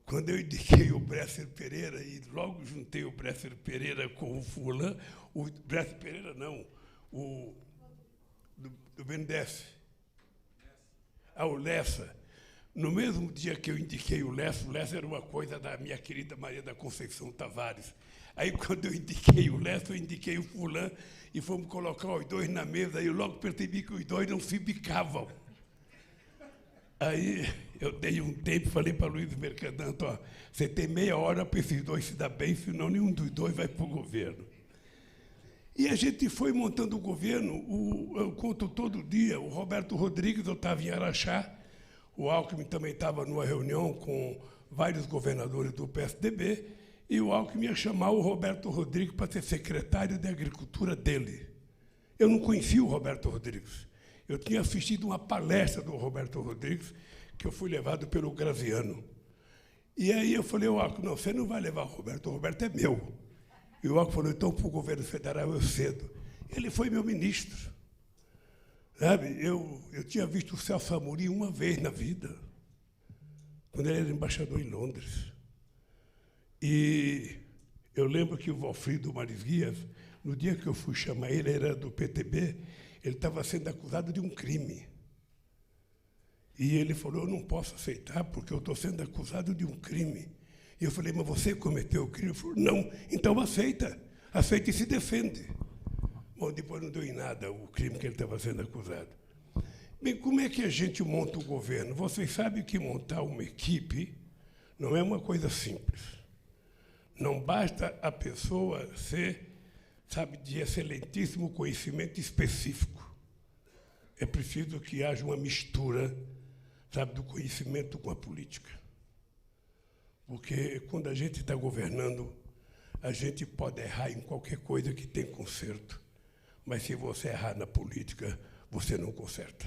Quando eu indiquei o Bresser Pereira, e logo juntei o Bresser Pereira com o Furlan, o Bresser Pereira não, o do BNDES. O Lessa. No mesmo dia que eu indiquei o Lessa era uma coisa da minha querida Maria da Conceição Tavares. Aí, quando eu indiquei o Lessa, eu indiquei o Furlan e fomos colocar os dois na mesa, e eu logo percebi que os dois não se bicavam. Aí, eu dei um tempo e falei para Luiz Mercadante, ó, você tem meia hora para esses dois se dar bem, senão nenhum dos dois vai para o governo. E a gente foi montando o governo, eu conto todo dia, o Roberto Rodrigues, eu estava em Araxá, o Alckmin também estava numa reunião com vários governadores do PSDB, e o Alckmin ia chamar o Roberto Rodrigues para ser secretário de Agricultura dele. Eu não conhecia o Roberto Rodrigues. Eu tinha assistido uma palestra do Roberto Rodrigues, que eu fui levado pelo Graziano. E aí eu falei, Alckmin, não, você não vai levar o Roberto é meu. E o Alckmin falou, então, para o governo federal eu cedo. Ele foi meu ministro. Sabe, eu tinha visto o Celso Amorim uma vez na vida, quando ele era embaixador em Londres. E eu lembro que o Valfrido Maris Guias, no dia que eu fui chamar ele, era do PTB, ele estava sendo acusado de um crime. E ele falou, eu não posso aceitar, porque eu estou sendo acusado de um crime. E eu falei, mas você cometeu o crime? Ele falou, não, então aceita e se defende. Bom, depois não deu em nada o crime que ele estava sendo acusado. Bem, como é que a gente monta o governo? Vocês sabem que montar uma equipe não é uma coisa simples. Não basta a pessoa ser, sabe, de excelentíssimo conhecimento específico. É preciso que haja uma mistura, sabe, do conhecimento com a política. Porque quando a gente está governando, a gente pode errar em qualquer coisa que tem conserto. Mas se você errar na política, você não conserta.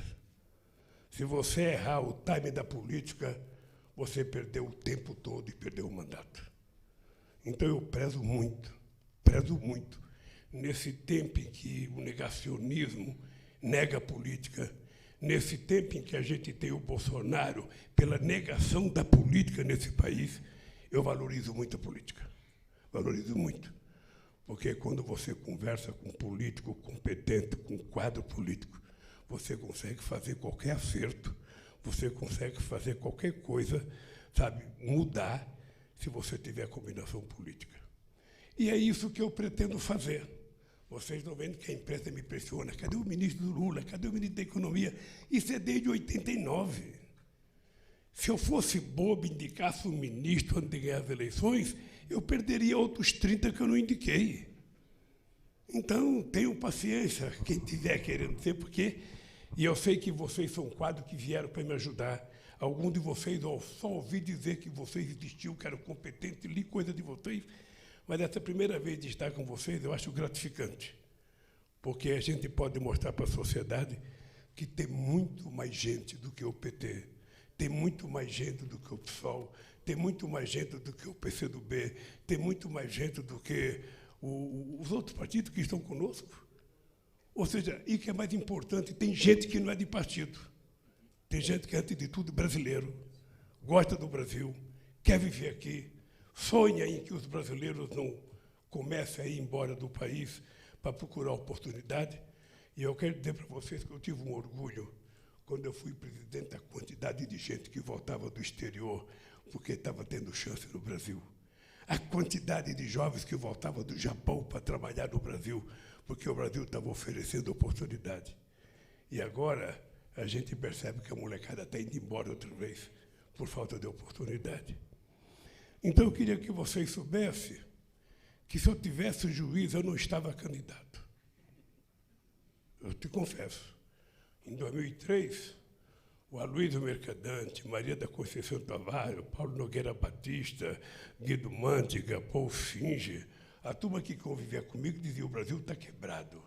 Se você errar o time da política, você perdeu o tempo todo e perdeu o mandato. Então, eu prezo muito, nesse tempo em que o negacionismo nega a política, nesse tempo em que a gente tem o Bolsonaro pela negação da política nesse país, eu valorizo muito a política. Valorizo muito. Porque quando você conversa com um político competente, com um quadro político, você consegue fazer qualquer acerto, você consegue fazer qualquer coisa, sabe, mudar, se você tiver combinação política. E é isso que eu pretendo fazer. Vocês estão vendo que a imprensa me pressiona. Cadê o ministro do Lula? Cadê o ministro da Economia? Isso é desde 89. Se eu fosse bobo e indicasse um ministro antes de ganhar as eleições, eu perderia outros 30 que eu não indiquei. Então, tenham paciência, quem estiver querendo ser, porque... E eu sei que vocês são quadros que vieram para me ajudar. Alguns de vocês, eu só ouvi dizer que vocês existiam, que eram competentes, li coisa de vocês, mas essa primeira vez de estar com vocês, eu acho gratificante, porque a gente pode mostrar para a sociedade que tem muito mais gente do que o PT, tem muito mais gente do que o PSOL, tem muito mais gente do que o PCdoB, tem muito mais gente do que os outros partidos que estão conosco. Ou seja, e que é mais importante, tem gente que não é de partido. Tem gente que, antes de tudo, é brasileiro, gosta do Brasil, quer viver aqui, sonha em que os brasileiros não comecem a ir embora do país para procurar oportunidade. E eu quero dizer para vocês que eu tive um orgulho quando eu fui presidente, a quantidade de gente que voltava do exterior porque estava tendo chance no Brasil. A quantidade de jovens que voltavam do Japão para trabalhar no Brasil, porque o Brasil estava oferecendo oportunidade. E agora a gente percebe que a molecada está indo embora outra vez por falta de oportunidade. Então, eu queria que vocês soubessem que, se eu tivesse juiz, eu não estava candidato. Eu te confesso. Em 2003, o Aloysio Mercadante, Maria da Conceição Tavares, Paulo Nogueira Batista, Guido Mantega, Paul Singer, a turma que convivia comigo dizia: o Brasil está quebrado,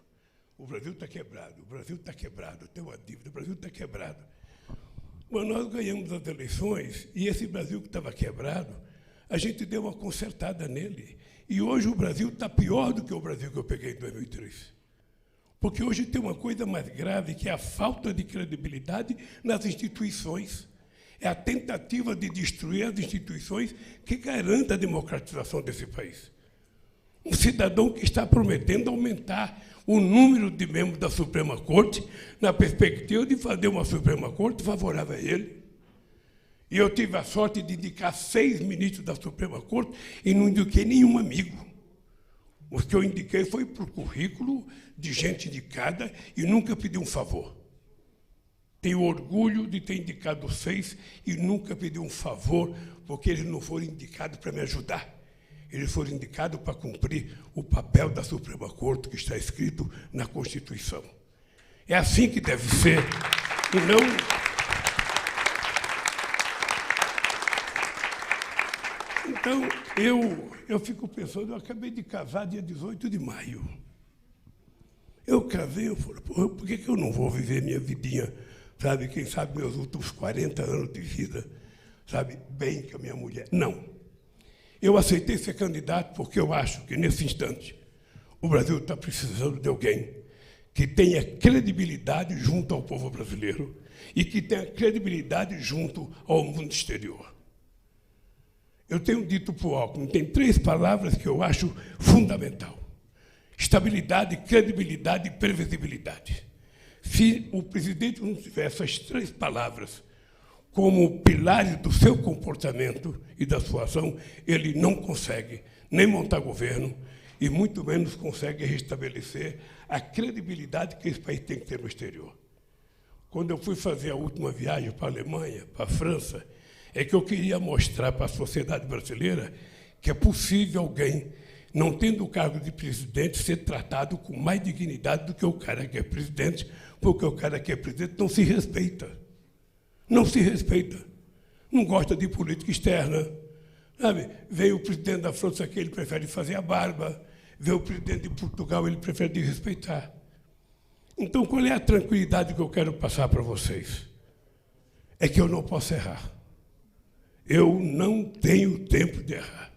o Brasil está quebrado, o Brasil está quebrado, tem uma dívida, o Brasil está quebrado. Mas nós ganhamos as eleições e esse Brasil que estava quebrado, a gente deu uma consertada nele. E hoje o Brasil está pior do que o Brasil que eu peguei em 2003. Porque hoje tem uma coisa mais grave, que é a falta de credibilidade nas instituições. É a tentativa de destruir as instituições que garantem a democratização desse país. Um cidadão que está prometendo aumentar o número de membros da Suprema Corte, na perspectiva de fazer uma Suprema Corte favorável a ele. E eu tive a sorte de indicar 6 ministros da Suprema Corte e não indiquei nenhum amigo. Os que eu indiquei foi para o currículo de gente indicada e nunca pedi um favor. Tenho orgulho de ter indicado 6 e nunca pedi um favor, porque eles não foram indicados para me ajudar. Eles foram indicados para cumprir o papel da Suprema Corte, que está escrito na Constituição. É assim que deve ser, e não... Então, eu fico pensando, eu acabei de casar dia 18 de maio. Eu casei, eu falei, por que eu não vou viver minha vidinha, sabe, quem sabe meus últimos 40 anos de vida, sabe, bem com a minha mulher? Não. Eu aceitei ser candidato porque eu acho que, nesse instante, o Brasil está precisando de alguém que tenha credibilidade junto ao povo brasileiro e que tenha credibilidade junto ao mundo exterior. Eu tenho dito para o Alckmin, tem 3 palavras que eu acho fundamental: estabilidade, credibilidade e previsibilidade. Se o presidente não tiver essas 3 palavras como pilares do seu comportamento e da sua ação, ele não consegue nem montar governo e muito menos consegue restabelecer a credibilidade que esse país tem que ter no exterior. Quando eu fui fazer a última viagem para a Alemanha, para a França, é que eu queria mostrar para a sociedade brasileira que é possível alguém, não tendo o cargo de presidente, ser tratado com mais dignidade do que o cara que é presidente, porque o cara que é presidente não se respeita. Não se respeita. Não gosta de política externa. Sabe? Veio o presidente da França aqui, ele prefere fazer a barba. Veio o presidente de Portugal, ele prefere desrespeitar. Então, qual é a tranquilidade que eu quero passar para vocês? É que eu não posso errar. Eu não tenho tempo de errar.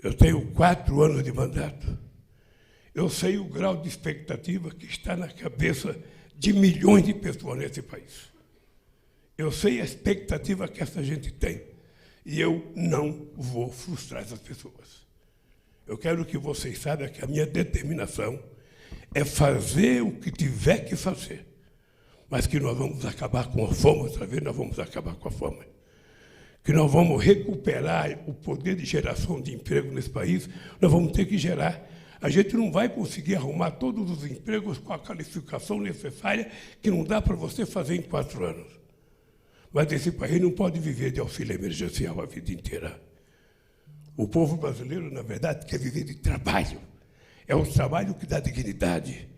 Eu tenho 4 anos de mandato. Eu sei o grau de expectativa que está na cabeça de milhões de pessoas nesse país. Eu sei a expectativa que essa gente tem. E eu não vou frustrar essas pessoas. Eu quero que vocês saibam que a minha determinação é fazer o que tiver que fazer. Mas que nós vamos acabar com a fome, outra vez nós vamos acabar com a fome. Que nós vamos recuperar o poder de geração de emprego nesse país, nós vamos ter que gerar. A gente não vai conseguir arrumar todos os empregos com a qualificação necessária que não dá para você fazer em 4 anos. Mas esse país não pode viver de auxílio emergencial a vida inteira. O povo brasileiro, na verdade, quer viver de trabalho. É o trabalho que dá dignidade.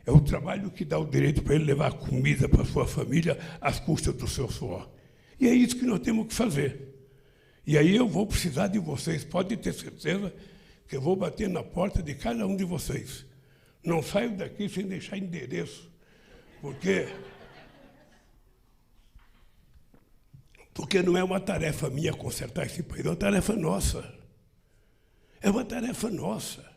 É o trabalho que dá o direito para ele levar comida para a sua família às custas do seu suor. E é isso que nós temos que fazer. E aí eu vou precisar de vocês. Pode ter certeza que eu vou bater na porta de cada um de vocês. Não saio daqui sem deixar endereço. Porque não é uma tarefa minha consertar esse país, é uma tarefa nossa. É uma tarefa nossa.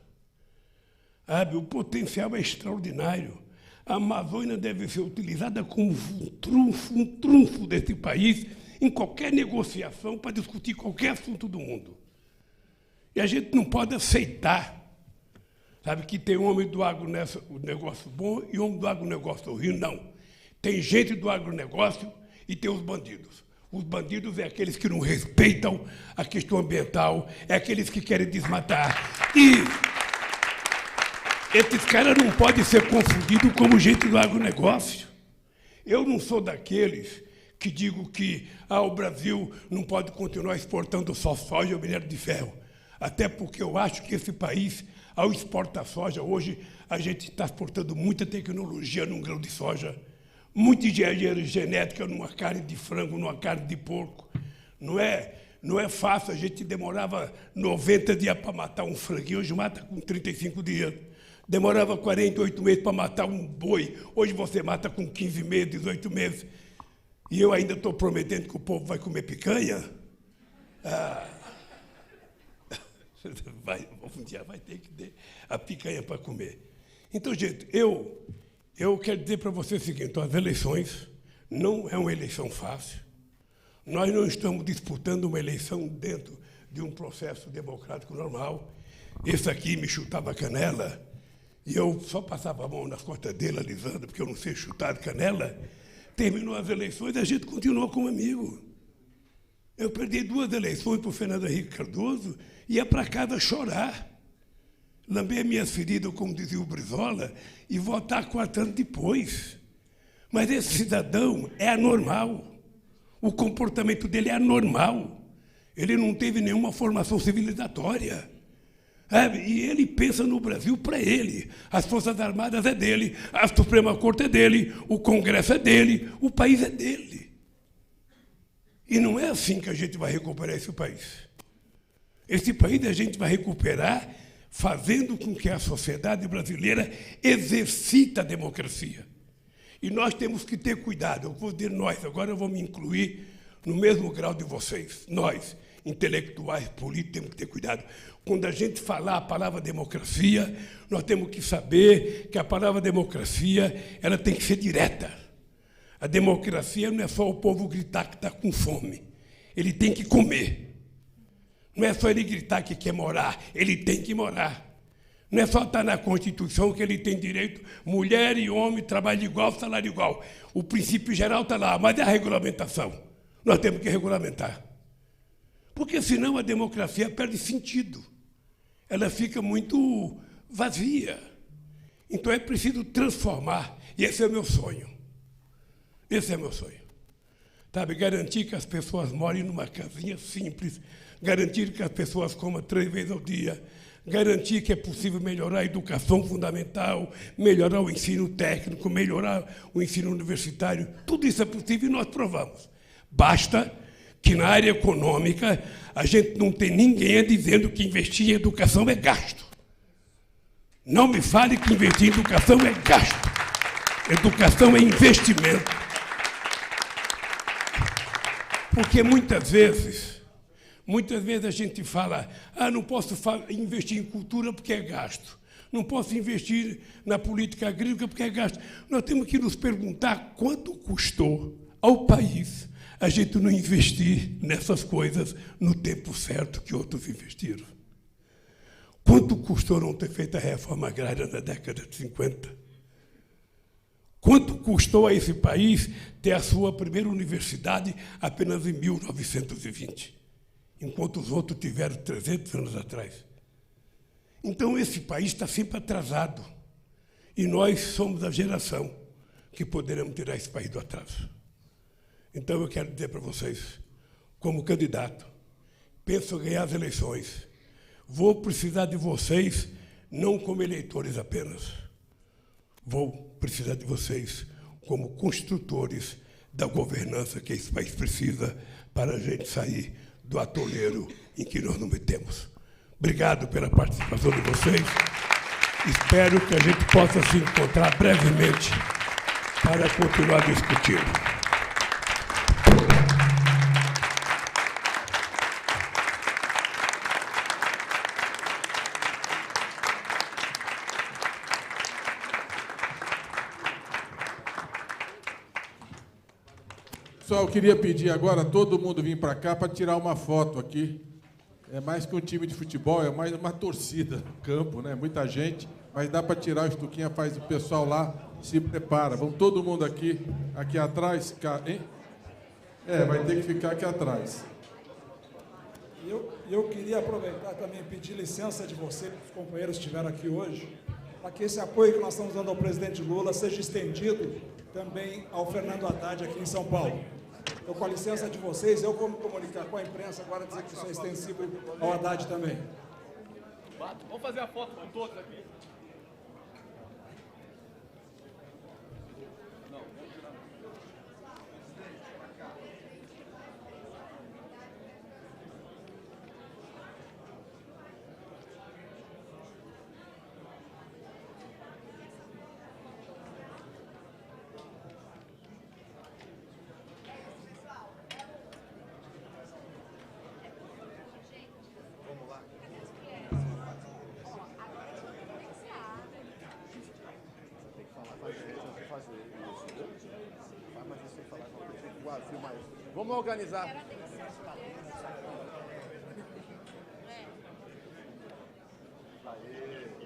Sabe, o potencial é extraordinário. A Amazônia deve ser utilizada como um trunfo desse país em qualquer negociação para discutir qualquer assunto do mundo. E a gente não pode aceitar, sabe, que tem homem do agronegócio bom e homem do agronegócio horrível. Não. Tem gente do agronegócio e tem os bandidos. Os bandidos é aqueles que não respeitam a questão ambiental, é aqueles que querem desmatar. E esses caras não podem ser confundidos como gente do agronegócio. Eu não sou daqueles que digo que o Brasil não pode continuar exportando só soja ou minério de ferro. Até porque eu acho que esse país, ao exportar soja, hoje a gente está exportando muita tecnologia num grão de soja, muita engenharia genética numa carne de frango, numa carne de porco. Não é fácil, a gente demorava 90 dias para matar um franguinho, hoje mata com 35 dias. Demorava 48 meses para matar um boi, hoje você mata com 15 meses, 18 meses. E eu ainda estou prometendo que o povo vai comer picanha? Um dia vai ter que ter a picanha para comer. Então, gente, eu quero dizer para você o seguinte, as eleições não é uma eleição fácil. Nós não estamos disputando uma eleição dentro de um processo democrático normal. Esse aqui me chutava a canela e eu só passava a mão nas costas dele, alisando, porque eu não sei chutar de canela. Terminou as eleições e a gente continuou como amigo. Eu perdi 2 eleições para o Fernando Henrique Cardoso e ia para casa chorar. Lamber minhas feridas, como dizia o Brizola, e votar 4 anos depois. Mas esse cidadão é anormal. O comportamento dele é anormal. Ele não teve nenhuma formação civilizatória. E ele pensa no Brasil para ele. As Forças Armadas é dele, a Suprema Corte é dele, o Congresso é dele, o país é dele. E não é assim que a gente vai recuperar esse país. Esse país a gente vai recuperar fazendo com que a sociedade brasileira exercite a democracia. E nós temos que ter cuidado. Eu vou dizer nós, agora eu vou me incluir no mesmo grau de vocês. Nós, intelectuais, políticos, temos que ter cuidado. Quando a gente falar a palavra democracia, nós temos que saber que a palavra democracia ela tem que ser direta. A democracia não é só o povo gritar que está com fome. Ele tem que comer. Não é só ele gritar que quer morar, ele tem que morar. Não é só estar na Constituição que ele tem direito, mulher e homem, trabalho igual, salário igual. O princípio geral está lá, mas é a regulamentação. Nós temos que regulamentar. Porque senão a democracia perde sentido. Ela fica muito vazia. Então é preciso transformar, e esse é o meu sonho. Esse é o meu sonho. Sabe, garantir que as pessoas morem numa casinha simples, garantir que as pessoas comam 3 vezes ao dia, garantir que é possível melhorar a educação fundamental, melhorar o ensino técnico, melhorar o ensino universitário. Tudo isso é possível e nós provamos. Basta que na área econômica a gente não tem ninguém dizendo que investir em educação é gasto. Não me fale que investir em educação é gasto. Educação é investimento. Porque muitas vezes a gente fala, não posso investir em cultura porque é gasto. Não posso investir na política agrícola porque é gasto. Nós temos que nos perguntar quanto custou ao país a gente não investir nessas coisas no tempo certo que outros investiram. Quanto custou não ter feito a reforma agrária na década de 50? Quanto custou a esse país ter a sua primeira universidade apenas em 1920, enquanto os outros tiveram 300 anos atrás? Então, esse país está sempre atrasado. E nós somos a geração que poderemos tirar esse país do atraso. Então, eu quero dizer para vocês, como candidato, penso ganhar as eleições. Vou precisar de vocês, não como eleitores apenas. Vou precisar de vocês como construtores da governança que esse país precisa para a gente sair do atoleiro em que nós nos metemos. Obrigado pela participação de vocês. Espero que a gente possa se encontrar brevemente para continuar discutindo. Pessoal, eu queria pedir agora a todo mundo vir para cá para tirar uma foto aqui. É mais que um time de futebol, é mais uma torcida no campo, né? Muita gente, mas dá para tirar o Estuquinha, faz o pessoal lá, se prepara. Vamos todo mundo aqui atrás, hein? Vai ter que ficar aqui atrás. Eu queria aproveitar também e pedir licença de você, que os companheiros estiveram aqui hoje, para que esse apoio que nós estamos dando ao presidente Lula seja estendido também ao Fernando Haddad aqui em São Paulo. Então, com a licença de vocês, eu vou me comunicar com a imprensa agora, dizer que isso é extensivo ao Haddad também. Vamos fazer a foto com todos aqui. Vamos organizar. Aê.